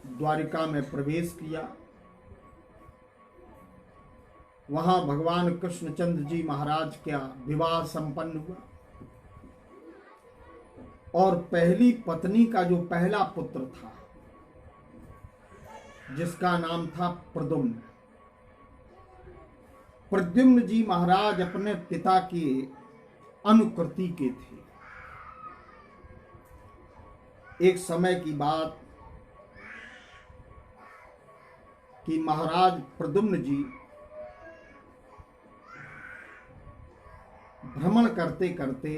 द्वारिका में प्रवेश किया। वहां भगवान कृष्णचंद्र जी महाराज का विवाह संपन्न हुआ और पहली पत्नी का जो पहला पुत्र था, जिसका नाम था प्रद्युम्न। प्रद्युम्न जी महाराज अपने पिता की अनुकृति के थे। एक समय की बात कि महाराज प्रद्युम्न जी भ्रमण करते करते,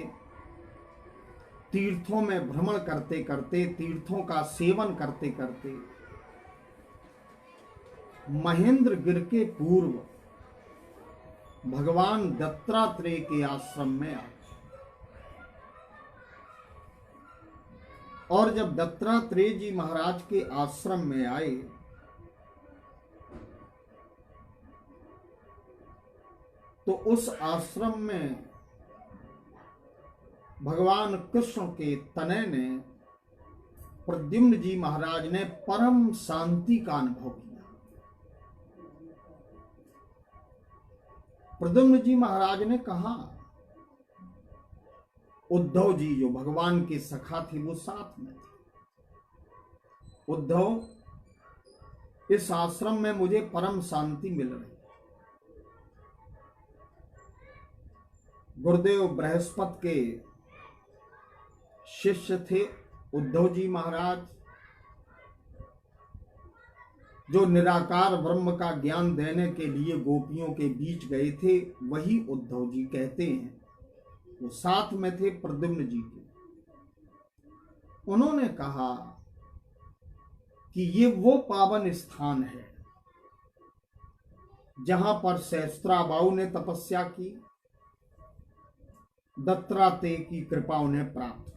तीर्थों में भ्रमण करते करते, तीर्थों का सेवन करते करते महेंद्रगिरि के पूर्व भगवान दत्तात्रेय के आश्रम में आए। और जब दत्तात्रेय जी महाराज के आश्रम में आए तो उस आश्रम में भगवान कृष्ण के तनय ने प्रद्युम्न जी महाराज ने परम शांति का अनुभव किया। प्रद्युम्न जी महाराज ने कहा, उद्धव जी जो भगवान के सखा थे वो साथ में थे, उद्धव इस आश्रम में मुझे परम शांति मिल रही। गुरुदेव बृहस्पति के शिष्य थे उद्धव जी महाराज, जो निराकार ब्रह्म का ज्ञान देने के लिए गोपियों के बीच गए थे, वही उद्धव जी कहते हैं। वो साथ में थे प्रद्युम्न जी के। उन्होंने कहा कि ये वो पावन स्थान है जहां पर सहस्त्राबाहु ने तपस्या की, दत्तात्रेय की कृपा उन्हें प्राप्त हुई।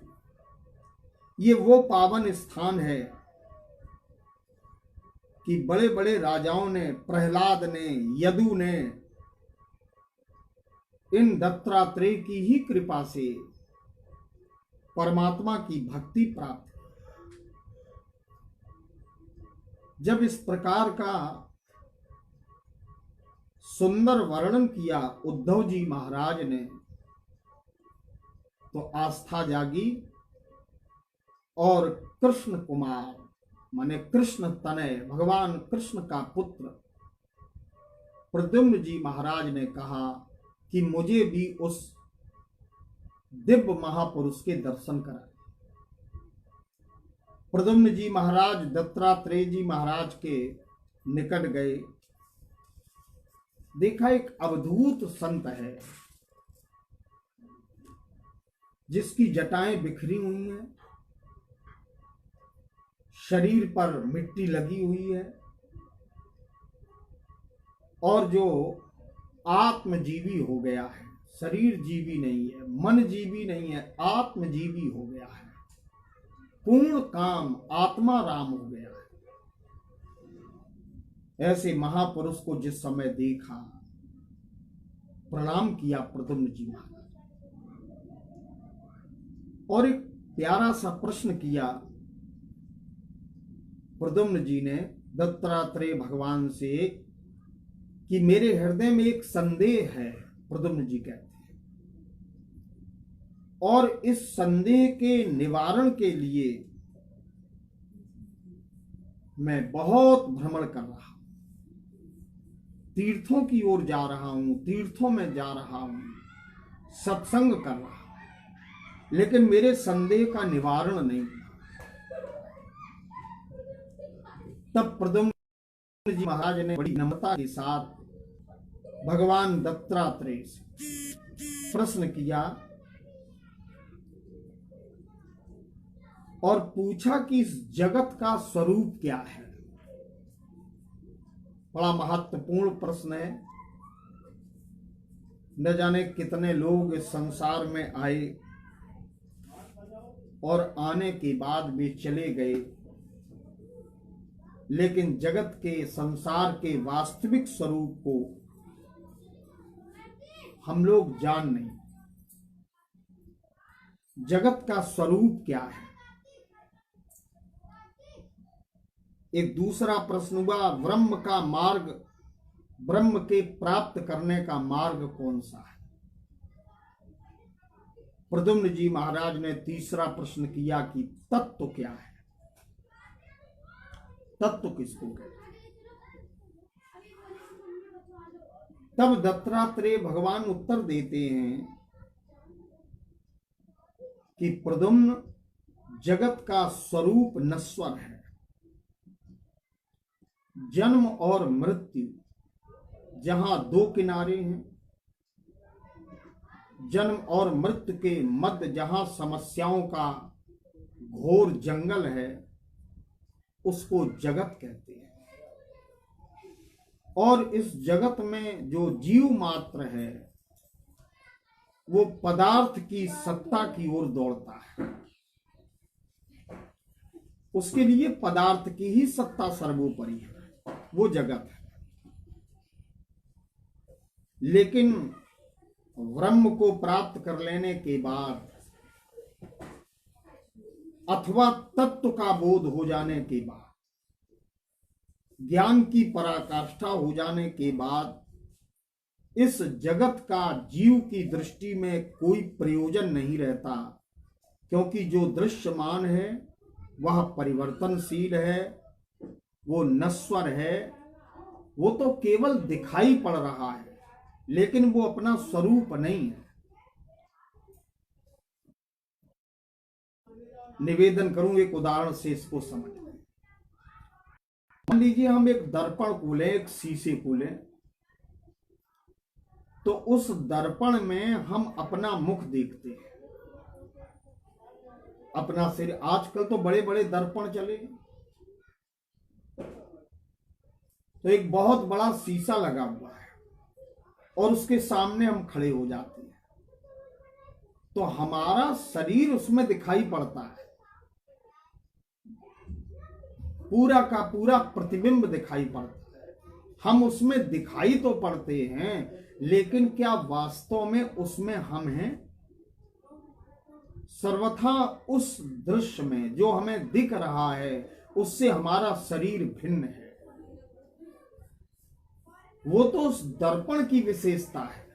ये वो पावन स्थान है कि बड़े बड़े राजाओं ने, प्रहलाद ने, यदु ने इन दत्तात्रेय की ही कृपा से परमात्मा की भक्ति प्राप्त की। जब इस प्रकार का सुंदर वर्णन किया उद्धव जी महाराज ने तो आस्था जागी और कृष्ण कुमार माने कृष्ण तनय, भगवान कृष्ण का पुत्र प्रद्युम्न जी महाराज ने कहा कि मुझे भी उस दिव्य महापुरुष के दर्शन कराए। प्रद्युम्न जी महाराज दत्तात्रेय जी महाराज के निकट गए। देखा एक अवधूत संत है जिसकी जटाएं बिखरी हुई हैं, शरीर पर मिट्टी लगी हुई है और जो आत्मजीवी हो गया है। शरीर जीवी नहीं है, मन जीवी नहीं है, आत्मजीवी हो गया है। पूर्ण काम आत्मा राम हो गया है। ऐसे महापुरुष को जिस समय देखा, प्रणाम किया प्रद्युम्न जी महाराज और एक प्यारा सा प्रश्न किया प्रद्युम्न जी ने दत्तात्रेय भगवान से कि मेरे हृदय में एक संदेह है। प्रद्युम्न जी कहते हैं और इस संदेह के निवारण के लिए मैं बहुत भ्रमण कर रहा हूं, तीर्थों की ओर जा रहा हूं, तीर्थों में जा रहा हूं, सत्संग कर रहा हूं, लेकिन मेरे संदेह का निवारण नहीं। तब प्रद्युम्न जी महाराज ने बड़ी नम्रता के साथ भगवान दत्तात्रेय से प्रश्न किया और पूछा कि इस जगत का स्वरूप क्या है। बड़ा महत्वपूर्ण प्रश्न है। न जाने कितने लोग इस संसार में आए और आने के बाद वे चले गए, लेकिन जगत के संसार के वास्तविक स्वरूप को हम लोग जान नहीं। जगत का स्वरूप क्या है। एक दूसरा प्रश्न हुआ, ब्रह्म का मार्ग, ब्रह्म के प्राप्त करने का मार्ग कौन सा है। प्रद्युम्न जी महाराज ने तीसरा प्रश्न किया कि तत्व क्या है, तत्व किसको कहते हैं। तब दत्तात्रेय भगवान उत्तर देते हैं कि प्रद्युम्न, जगत का स्वरूप नश्वर है। जन्म और मृत्यु जहां दो किनारे हैं, जन्म और मृत्यु के मध्य जहां समस्याओं का घोर जंगल है, उसको जगत कहते हैं। और इस जगत में जो जीव मात्र है वो पदार्थ की सत्ता की ओर दौड़ता है। उसके लिए पदार्थ की ही सत्ता सर्वोपरि है, वो जगत है। लेकिन ब्रह्म को प्राप्त कर लेने के बाद अथवा तत्व का बोध हो जाने के बाद, ज्ञान की पराकाष्ठा हो जाने के बाद, इस जगत का जीव की दृष्टि में कोई प्रयोजन नहीं रहता, क्योंकि जो दृश्यमान है वह परिवर्तनशील है, वो नश्वर है, वो तो केवल दिखाई पड़ रहा है, लेकिन वो अपना स्वरूप नहीं है। निवेदन करूं एक उदाहरण से इसको समझ लें। मान लीजिए हम एक दर्पण को लें, एक शीशे को लें, तो उस दर्पण में हम अपना मुख देखते हैं, अपना सिर। आजकल तो बड़े बड़े दर्पण चले, तो एक बहुत बड़ा शीशा लगा हुआ है और उसके सामने हम खड़े हो जाते हैं, तो हमारा शरीर उसमें दिखाई पड़ता है, पूरा का पूरा प्रतिबिंब दिखाई पड़ता है। हम उसमें दिखाई तो पड़ते हैं, लेकिन क्या वास्तव में उसमें हम हैं? सर्वथा उस दृश्य में जो हमें दिख रहा है उससे हमारा शरीर भिन्न है। वो तो उस दर्पण की विशेषता है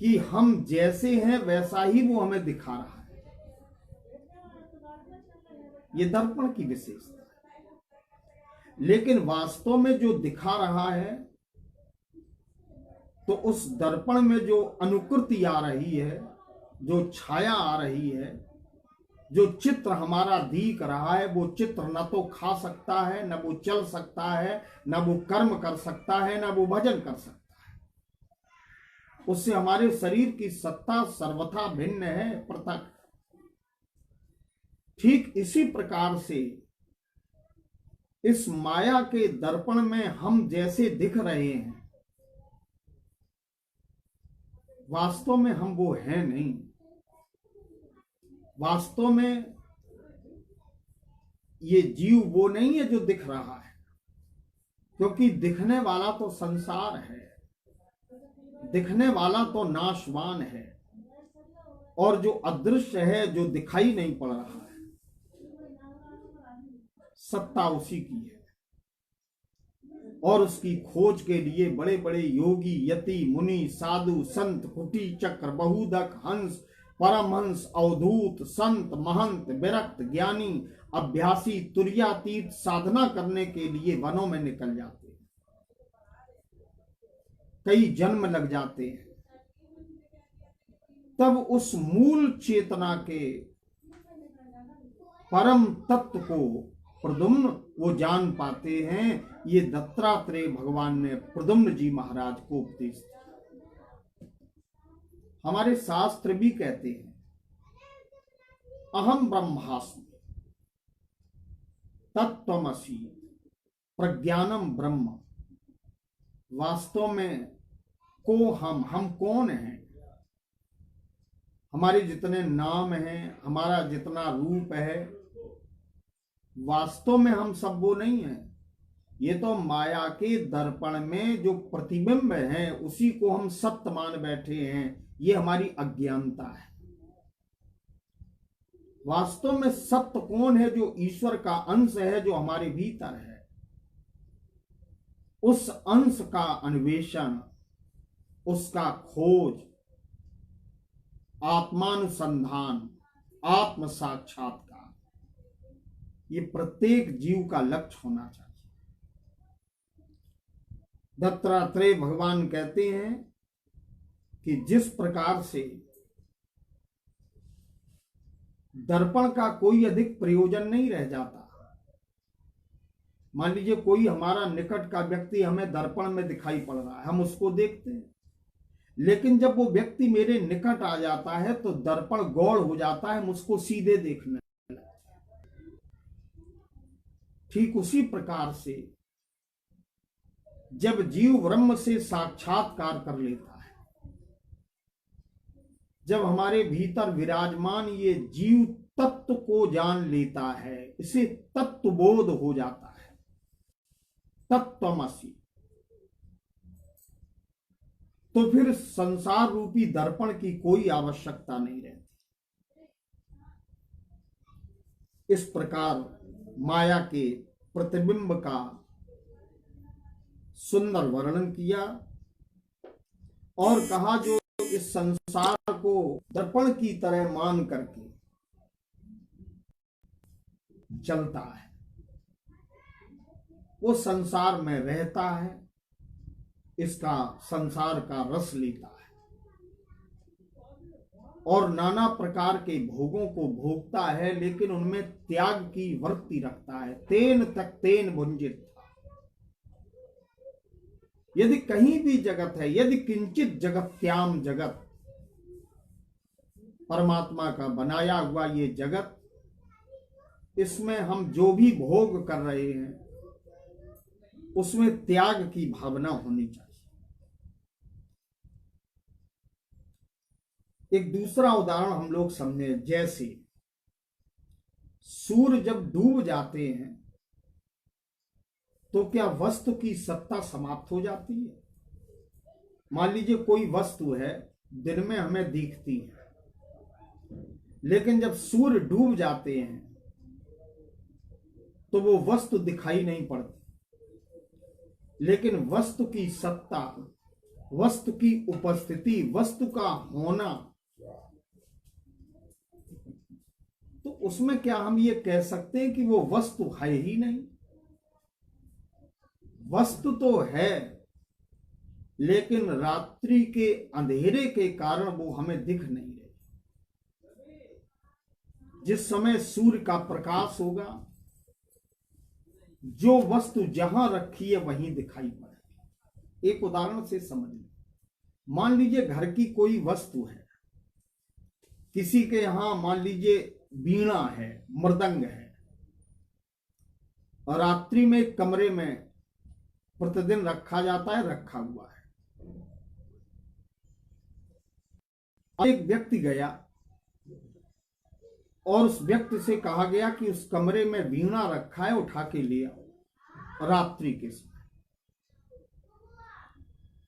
कि हम जैसे हैं वैसा ही वो हमें दिखा रहा है। ये दर्पण की विशेषता है। लेकिन वास्तव में जो दिखा रहा है तो उस दर्पण में जो अनुकृति आ रही है, जो छाया आ रही है, जो चित्र हमारा दिख रहा है, वो चित्र न तो खा सकता है, न वो चल सकता है, न वो कर्म कर सकता है, न वो भजन कर सकता है। उससे हमारे शरीर की सत्ता सर्वथा भिन्न है, पृथक। ठीक इसी प्रकार से इस माया के दर्पण में हम जैसे दिख रहे हैं, वास्तव में हम वो हैं नहीं। वास्तव में ये जीव वो नहीं है जो दिख रहा है, क्योंकि दिखने वाला तो संसार है, दिखने वाला तो नाशवान है, और जो अदृश्य है, जो दिखाई नहीं पड़ रहा है, सत्ता उसी की है। और उसकी खोज के लिए बड़े बड़े योगी, यति, मुनि, साधु, संत, कुटी, चक्र, बहुदक, हंस, परमहंस, अवधूत, संत, महंत, विरक्त, ज्ञानी, अभ्यासी, तुर्यातीत साधना करने के लिए वनों में निकल जाते हैं। कई जन्म लग जाते हैं, तब उस मूल चेतना के परम तत्व को प्रद्युम्न वो जान पाते हैं। ये दत्तात्रेय भगवान ने प्रद्युम्न जी महाराज को उपदेश दिया। हमारे शास्त्र भी कहते हैं, अहम ब्रह्मास्मि तत्त्वमसि प्रज्ञानम ब्रह्म। वास्तव में हम कौन हैं? हमारे जितने नाम हैं, हमारा जितना रूप है, वास्तव में हम सब वो नहीं है। ये तो माया के दर्पण में जो प्रतिबिंब है, उसी को हम सत्य मान बैठे हैं। ये हमारी अज्ञानता है। वास्तव में सत्य कौन है? जो ईश्वर का अंश है, जो हमारे भीतर है। उस अंश का अन्वेषण, उसका खोज, आत्मानुसंधान, आत्म साक्षात्कार, ये प्रत्येक जीव का लक्ष्य होना चाहिए। दत्तात्रेय भगवान कहते हैं कि जिस प्रकार से दर्पण का कोई अधिक प्रयोजन नहीं रह जाता। मान लीजिए कोई हमारा निकट का व्यक्ति हमें दर्पण में दिखाई पड़ रहा है, हम उसको देखते हैं, लेकिन जब वो व्यक्ति मेरे निकट आ जाता है तो दर्पण गौड़ हो जाता है, हम उसको सीधे देखने। ठीक उसी प्रकार से जब जीव ब्रह्म से साक्षात्कार कर लेता है, जब हमारे भीतर विराजमान ये जीव तत्व को जान लेता है, इसे तत्वबोध हो जाता है, तत्त्वमसि, तो फिर संसार रूपी दर्पण की कोई आवश्यकता नहीं रहती। इस प्रकार माया के प्रतिबिंब का सुंदर वर्णन किया और कहा जो इस संसार को दर्पण की तरह मान करके चलता है, वो संसार में रहता है, इसका संसार का रस लेता है और नाना प्रकार के भोगों को भोगता है, लेकिन उनमें त्याग की वृत्ति रखता है। तेन तक तेन भुंजित। यदि कहीं भी जगत है, यदि किंचित जगत्याम जगत, परमात्मा का बनाया हुआ ये जगत, इसमें हम जो भी भोग कर रहे हैं उसमें त्याग की भावना होनी चाहिए। एक दूसरा उदाहरण हम लोग समझे, जैसे सूर्य जब डूब जाते हैं तो क्या वस्तु की सत्ता समाप्त हो जाती है? मान लीजिए कोई वस्तु है, दिन में हमें दिखती है, लेकिन जब सूर्य डूब जाते हैं तो वो वस्तु दिखाई नहीं पड़ती, लेकिन वस्तु की सत्ता, वस्तु की उपस्थिति, वस्तु का होना, तो उसमें क्या हम ये कह सकते हैं कि वो वस्तु है ही नहीं? वस्तु तो है, लेकिन रात्रि के अंधेरे के कारण वो हमें दिख नहीं रहे। जिस समय सूर्य का प्रकाश होगा, जो वस्तु जहां रखी है वहीं दिखाई पड़ेगी। एक उदाहरण से समझ लो, मान लीजिए घर की कोई वस्तु है, किसी के यहां मान लीजिए वीणा है, मृदंग है, और रात्रि में कमरे में प्रतिदिन रखा जाता है, रखा हुआ है। एक व्यक्ति गया और उस व्यक्ति से कहा गया कि उस कमरे में वीणा रखा है, उठा के ले आओ रात्रि के समय।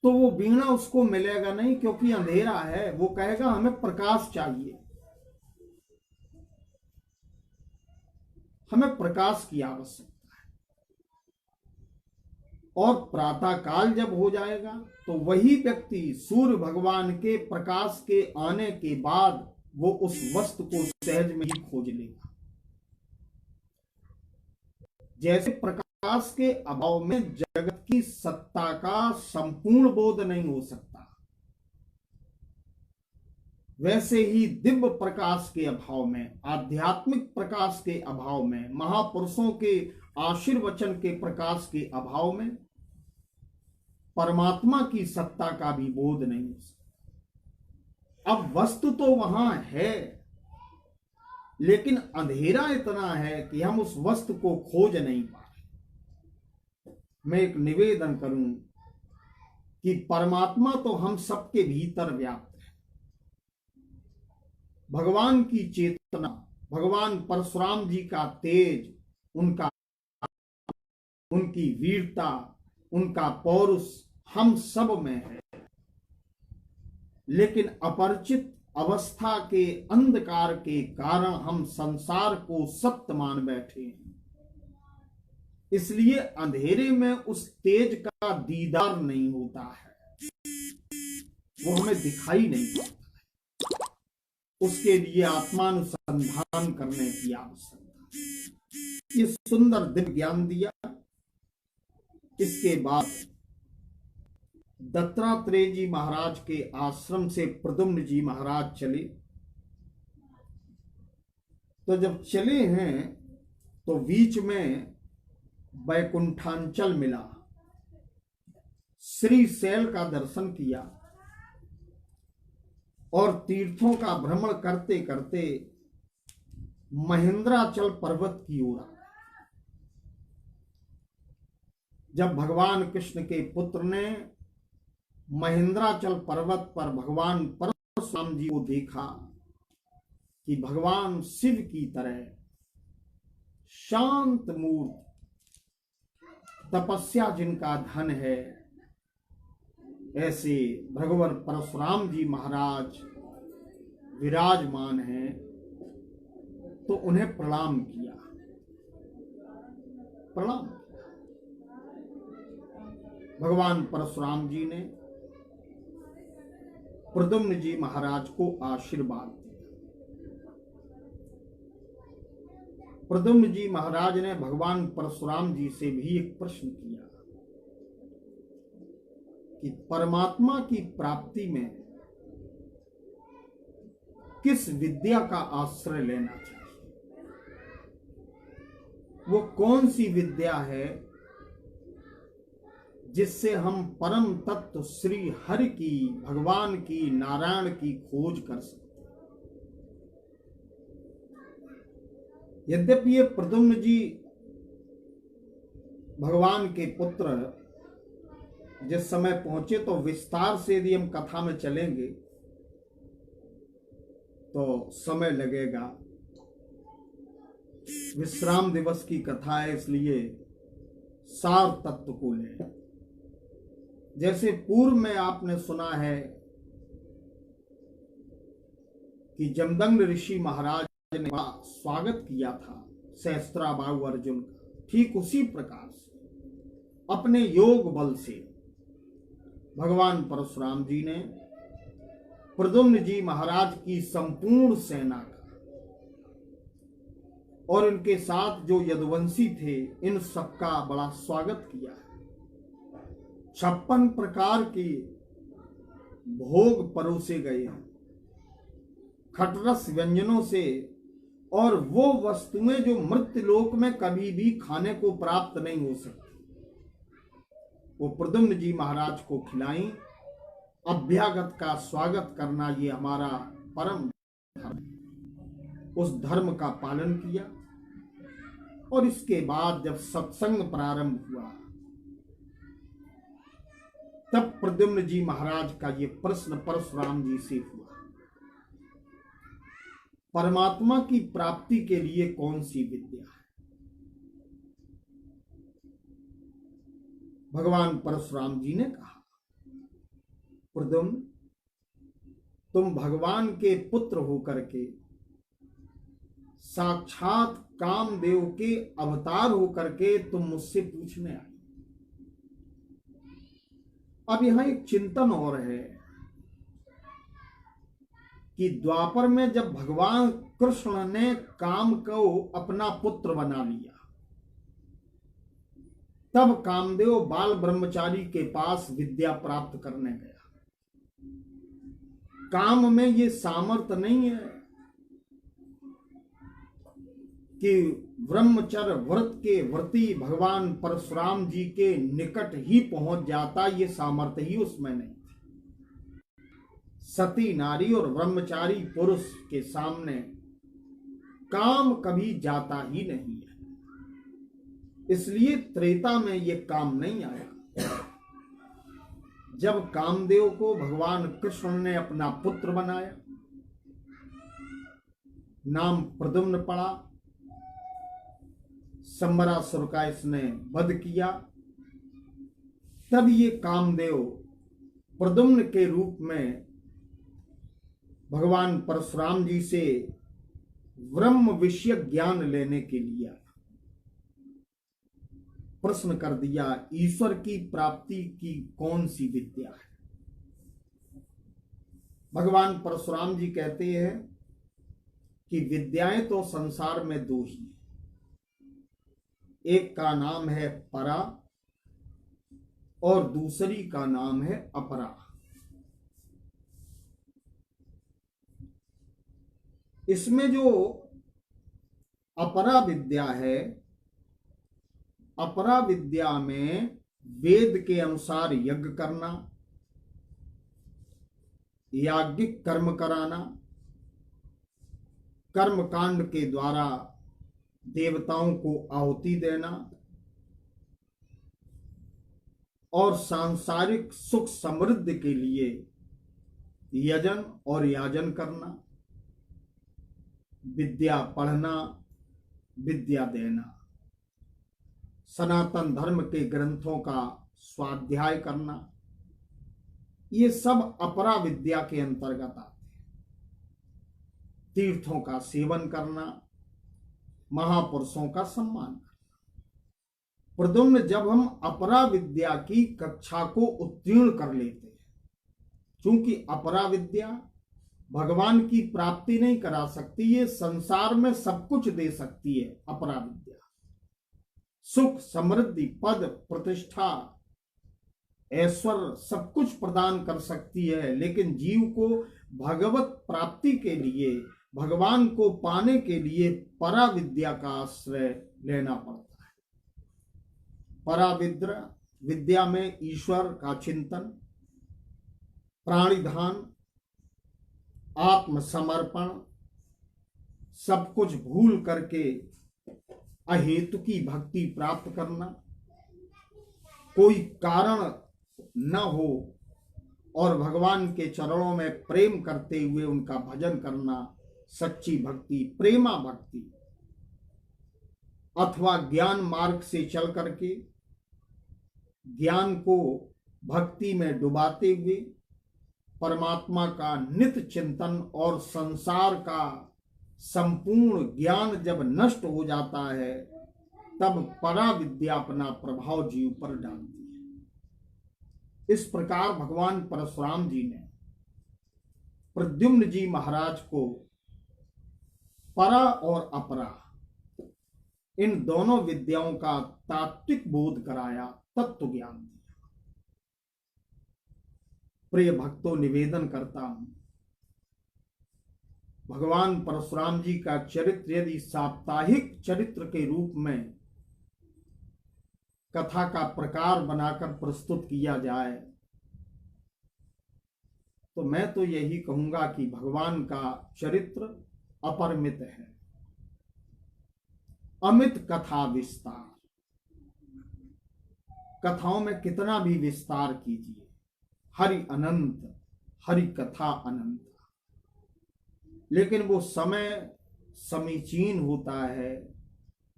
तो वो वीणा उसको मिलेगा नहीं, क्योंकि अंधेरा है। वो कहेगा हमें प्रकाश चाहिए, हमें प्रकाश की आवश्यकता है। और प्रातः काल जब हो जाएगा तो वही व्यक्ति सूर्य भगवान के प्रकाश के आने के बाद वो उस वस्तु को सहज में ही खोज लेगा। जैसे प्रकाश के अभाव में जगत की सत्ता का संपूर्ण बोध नहीं हो सकता, वैसे ही दिव्य प्रकाश के अभाव में, आध्यात्मिक प्रकाश के अभाव में, महापुरुषों के आशीर्वचन के प्रकाश के अभाव में परमात्मा की सत्ता का भी बोध नहीं हो सकता। अब वस्तु तो वहां है, लेकिन अंधेरा इतना है कि हम उस वस्तु को खोज नहीं पा रहे। मैं एक निवेदन करूं कि परमात्मा तो हम सबके भीतर व्याप्त है। भगवान की चेतना, भगवान परशुराम जी का तेज, उनकी वीरता, उनका पौरुष हम सब में है, लेकिन अपरिचित अवस्था के अंधकार के कारण हम संसार को सत्य मान बैठे हैं। इसलिए अंधेरे में उस तेज का दीदार नहीं होता है, वो हमें दिखाई नहीं पड़ता। उसके लिए आत्मानुसंधान करने की आवश्यकता है। ये सुंदर दिव्य ज्ञान दिया। इसके बाद दत्तात्रेय जी महाराज के आश्रम से प्रद्युम्न जी महाराज चले। तो जब चले हैं तो बीच में वैकुंठांचल मिला, श्रीशैल का दर्शन किया और तीर्थों का भ्रमण करते करते महेंद्राचल पर्वत की ओर। जब भगवान कृष्ण के पुत्र ने महेंद्राचल पर्वत पर भगवान परशुराम जी को देखा कि भगवान शिव की तरह शांत मूर्त, तपस्या जिनका धन है, ऐसे भगवान परशुराम जी महाराज विराजमान हैं, तो उन्हें प्रणाम किया। प्रणाम। भगवान परशुराम जी ने प्रद्युम्न जी महाराज को आशीर्वाद दिया। प्रद्युम्न जी महाराज ने भगवान परशुराम जी से भी एक प्रश्न किया कि परमात्मा की प्राप्ति में किस विद्या का आश्रय लेना चाहिए? वो कौन सी विद्या है जिससे हम परम तत्व श्री हरि की, भगवान की, नारायण की खोज कर सकते हैं? यद्यपि ये प्रद्युम्न जी भगवान के पुत्र जिस समय पहुंचे, तो विस्तार से यदि हम कथा में चलेंगे तो समय लगेगा। विश्राम दिवस की कथा है, इसलिए सार तत्व को ले। जैसे पूर्व में आपने सुना है कि जमदग्नि ऋषि महाराज ने स्वागत किया था सहस्त्राबाहु अर्जुन का, ठीक उसी प्रकार से अपने योग बल से भगवान परशुराम जी ने प्रद्युम्न जी महाराज की संपूर्ण सेना का और इनके साथ जो यदुवंशी थे, इन सबका बड़ा स्वागत किया है। 56 प्रकार के भोग परोसे गए हैं खटरस व्यंजनों से, और वो वस्तुएं जो मृत्युलोक में कभी भी खाने को प्राप्त नहीं हो सकती, वो प्रद्युम्न जी महाराज को खिलाई। अभ्यागत का स्वागत करना ये हमारा परम धर्म, उस धर्म का पालन किया। और इसके बाद जब सत्संग प्रारंभ हुआ, तब प्रद्युम्न जी महाराज का ये प्रश्न परशुराम जी से हुआ, परमात्मा की प्राप्ति के लिए कौन सी विद्या है? भगवान परशुराम जी ने कहा, प्रद्युम्न, तुम भगवान के पुत्र होकर के, साक्षात कामदेव के अवतार होकर के तुम मुझसे पूछने आए। अब यहां एक चिंतन और है कि द्वापर में जब भगवान कृष्ण ने काम को अपना पुत्र बना लिया, तब कामदेव बाल ब्रह्मचारी के पास विद्या प्राप्त करने गया। काम में ये सामर्थ्य नहीं है कि ब्रह्मचर्य व्रत के व्रती भगवान परशुराम जी के निकट ही पहुंच जाता, ये सामर्थ्य ही उसमें नहीं। सती नारी और ब्रह्मचारी पुरुष के सामने काम कभी जाता ही नहीं है, इसलिए त्रेता में ये काम नहीं आया। जब कामदेव को भगवान कृष्ण ने अपना पुत्र बनाया, नाम प्रद्युम्न पड़ा, संबरासुर का इसने वध किया, तब ये कामदेव प्रद्युम्न के रूप में भगवान परशुराम जी से ब्रह्म विषय ज्ञान लेने के लिए प्रश्न कर दिया, ईश्वर की प्राप्ति की कौन सी विद्या है? भगवान परशुराम जी कहते हैं कि विद्याएं तो संसार में दो ही हैं, एक का नाम है परा और दूसरी का नाम है अपरा। इसमें जो अपरा विद्या है, अपरा विद्या में वेद के अनुसार यज्ञ करना, याज्ञिक कर्म कराना, कर्म कांड के द्वारा देवताओं को आहुति देना और सांसारिक सुख समृद्धि के लिए यजन और याजन करना, विद्या पढ़ना, विद्या देना, सनातन धर्म के ग्रंथों का स्वाध्याय करना, ये सब अपरा विद्या के अंतर्गत आते हैं। तीर्थों का सेवन करना, महापुरुषों का सम्मान करना। प्रद्युम्न, जब हम अपरा विद्या की कक्षा को उत्तीर्ण कर लेते हैं, क्योंकि अपरा विद्या भगवान की प्राप्ति नहीं करा सकती, ये संसार में सब कुछ दे सकती है। अपरा विद्या सुख समृद्धि पद प्रतिष्ठा ऐश्वर्य सब कुछ प्रदान कर सकती है, लेकिन जीव को भगवत प्राप्ति के लिए, भगवान को पाने के लिए परा विद्या का आश्रय लेना पड़ता है। परा विद्या में ईश्वर का चिंतन, प्राणिधान, आत्मसमर्पण, सब कुछ भूल करके अहेतु की भक्ति प्राप्त करना, कोई कारण न हो और भगवान के चरणों में प्रेम करते हुए उनका भजन करना, सच्ची भक्ति, प्रेमा भक्ति। अथवा ज्ञान मार्ग से चल करके ज्ञान को भक्ति में डुबाते हुए परमात्मा का नित्य चिंतन और संसार का संपूर्ण ज्ञान जब नष्ट हो जाता है, तब परा विद्या अपना प्रभाव जीव पर डालती है। इस प्रकार भगवान परशुराम जी ने प्रद्युम्न जी महाराज को परा और अपरा इन दोनों विद्याओं का तात्विक बोध कराया, तत्व ज्ञान दिया। प्रिय भक्तों निवेदन करता हूं, भगवान परशुराम जी का चरित्र यदि साप्ताहिक चरित्र के रूप में कथा का प्रकार बनाकर प्रस्तुत किया जाए तो मैं तो यही कहूंगा कि भगवान का चरित्र अपरिमित है। अमित कथा विस्तार, कथाओं में कितना भी विस्तार कीजिए, हरि अनंत, हरि कथा अनंत, लेकिन वो समय समीचीन होता है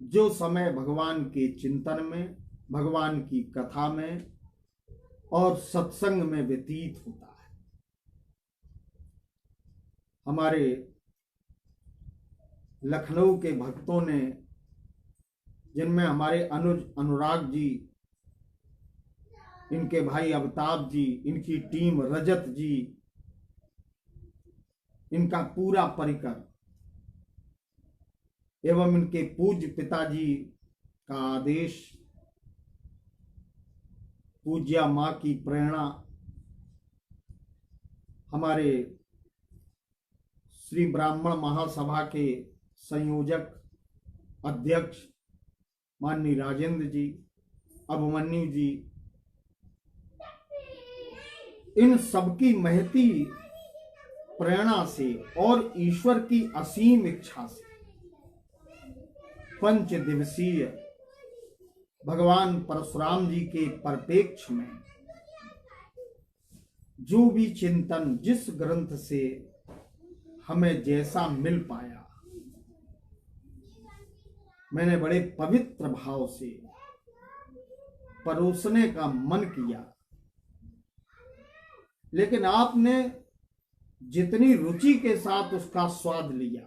जो समय भगवान के चिंतन में, भगवान की कथा में और सत्संग में व्यतीत होता है। हमारे लखनऊ के भक्तों ने, जिनमें हमारे अनुज अनुराग जी, इनके भाई अवताब जी, इनकी टीम रजत जी, इनका पूरा परिकर एवं इनके पूज्य पिताजी का आदेश, पूज्या मां की प्रेरणा, हमारे श्री ब्राह्मण महासभा के संयोजक अध्यक्ष माननीय राजेंद्र जी, अभिमन्यु जी, इन सबकी महती प्रेरणा से और ईश्वर की असीम इच्छा से 5 दिवसीय भगवान परशुराम जी के परिप्रेक्ष्य में जो भी चिंतन जिस ग्रंथ से हमें जैसा मिल पाया, मैंने बड़े पवित्र भाव से परोसने का मन किया। लेकिन आपने जितनी रुचि के साथ उसका स्वाद लिया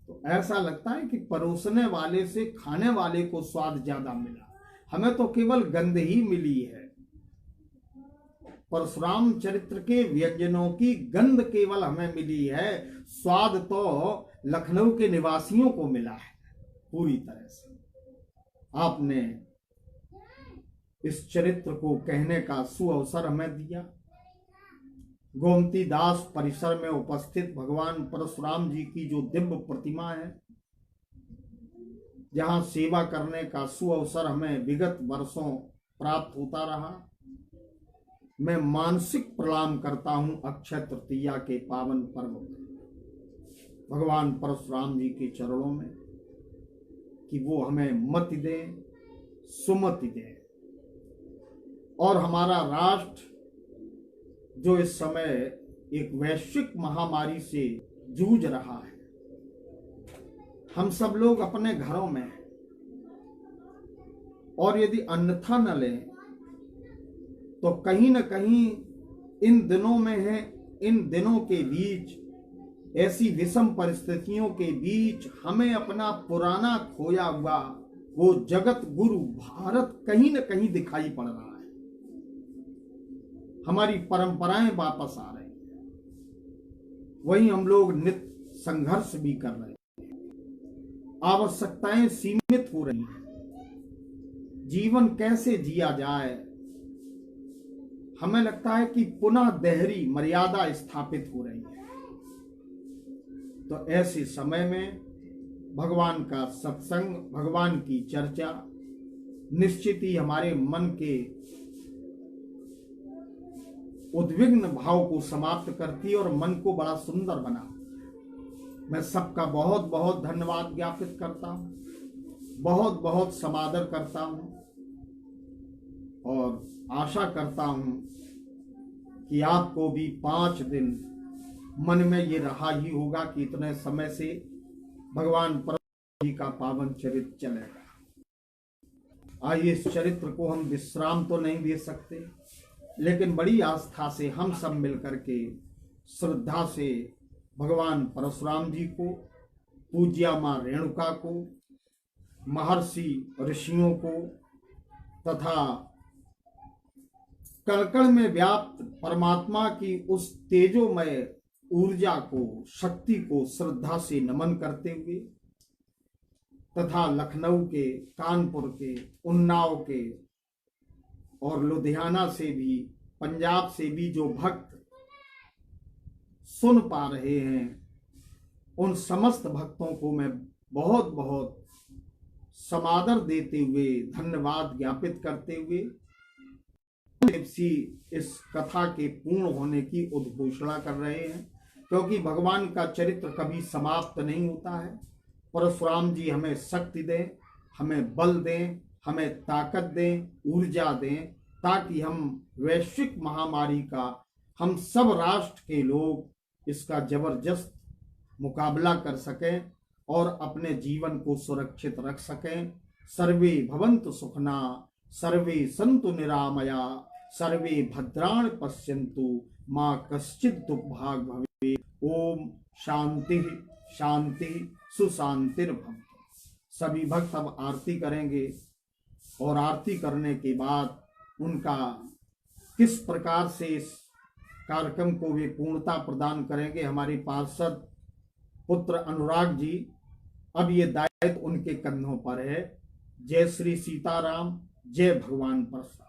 तो ऐसा लगता है कि परोसने वाले से खाने वाले को स्वाद ज्यादा मिला। हमें तो केवल गंध ही मिली है। परशुराम चरित्र के व्यंजनों की गंध केवल हमें मिली है, स्वाद तो लखनऊ के निवासियों को मिला है पूरी तरह से। आपने इस चरित्र को कहने का सुअवसर हमें दिया। गोमती दास परिसर में उपस्थित भगवान परशुराम जी की जो दिव्य प्रतिमा है, जहां सेवा करने का सुअवसर हमें विगत वर्षों प्राप्त होता रहा, मैं मानसिक प्रणाम करता हूं अक्षय तृतीया के पावन पर्व पर भगवान परशुराम जी के चरणों में कि वो हमें मति दें, सुमति दें और हमारा राष्ट्र जो इस समय एक वैश्विक महामारी से जूझ रहा है, हम सब लोग अपने घरों में हैं और यदि अन्यथा न लें तो कहीं न कहीं इन दिनों में है, इन दिनों के बीच, ऐसी विषम परिस्थितियों के बीच हमें अपना पुराना खोया हुआ वो जगत गुरु भारत कहीं न कहीं दिखाई पड़ रहा है। हमारी परंपराएं वापस आ रही हैं, वहीं हम लोग नित्य संघर्ष भी कर रहे हैं। आवश्यकताएं सीमित हो रही हैं। जीवन कैसे जिया जाए, हमें लगता है कि पुनः देहरी मर्यादा स्थापित हो रही है। तो ऐसे समय में भगवान का सत्संग, भगवान की चर्चा निश्चित ही हमारे मन के उद्विग्न भाव को समाप्त करती है और मन को बड़ा सुंदर बना। मैं सबका बहुत बहुत धन्यवाद ज्ञापित करता हूं, बहुत बहुत समादर करता हूं और आशा करता हूं कि आपको भी 5 दिन मन में ये रहा ही होगा कि इतने समय से भगवान परशुराम जी का पावन चरित्र चलेगा। आइए, इस चरित्र को हम विश्राम तो नहीं दे सकते, लेकिन बड़ी आस्था से हम सब मिलकर के श्रद्धा से भगवान परशुराम जी को, पूज्या मां रेणुका को, महर्षि ऋषियों को तथा कण-कण में व्याप्त परमात्मा की उस तेजोमय ऊर्जा को, शक्ति को श्रद्धा से नमन करते हुए तथा लखनऊ के, कानपुर के, उन्नाव के और लुधियाना से भी पंजाब से भी जो भक्त सुन पा रहे हैं, उन समस्त भक्तों को मैं बहुत बहुत समादर देते हुए, धन्यवाद ज्ञापित करते हुए इस कथा के पूर्ण होने की उद्घोषणा कर रहे हैं, क्योंकि भगवान का चरित्र कभी समाप्त नहीं होता है। परशुराम जी हमें शक्ति दें, हमें बल दें, हमें ताकत दें, ऊर्जा दें, ताकि हम वैश्विक महामारी का, हम सब राष्ट्र के लोग इसका जबरदस्त मुकाबला कर सकें और अपने जीवन को सुरक्षित रख सकें। सर्वे भवन्तु सुखना, सर्वे सन्तु निरामया, सर्वे भद्राणि पश्यन्तु, मां कश्चित् दुर्भाग् भवेत्। ओम शांति शांति सुशांतिर्भवतु। सभी भक्त अब आरती करेंगे और आरती करने के बाद उनका किस प्रकार से इस कार्यक्रम को वे पूर्णता प्रदान करेंगे, हमारे पार्षद पुत्र अनुराग जी, अब ये दायित्व उनके कंधों पर है। जय श्री सीताराम, जय भगवान परशुराम।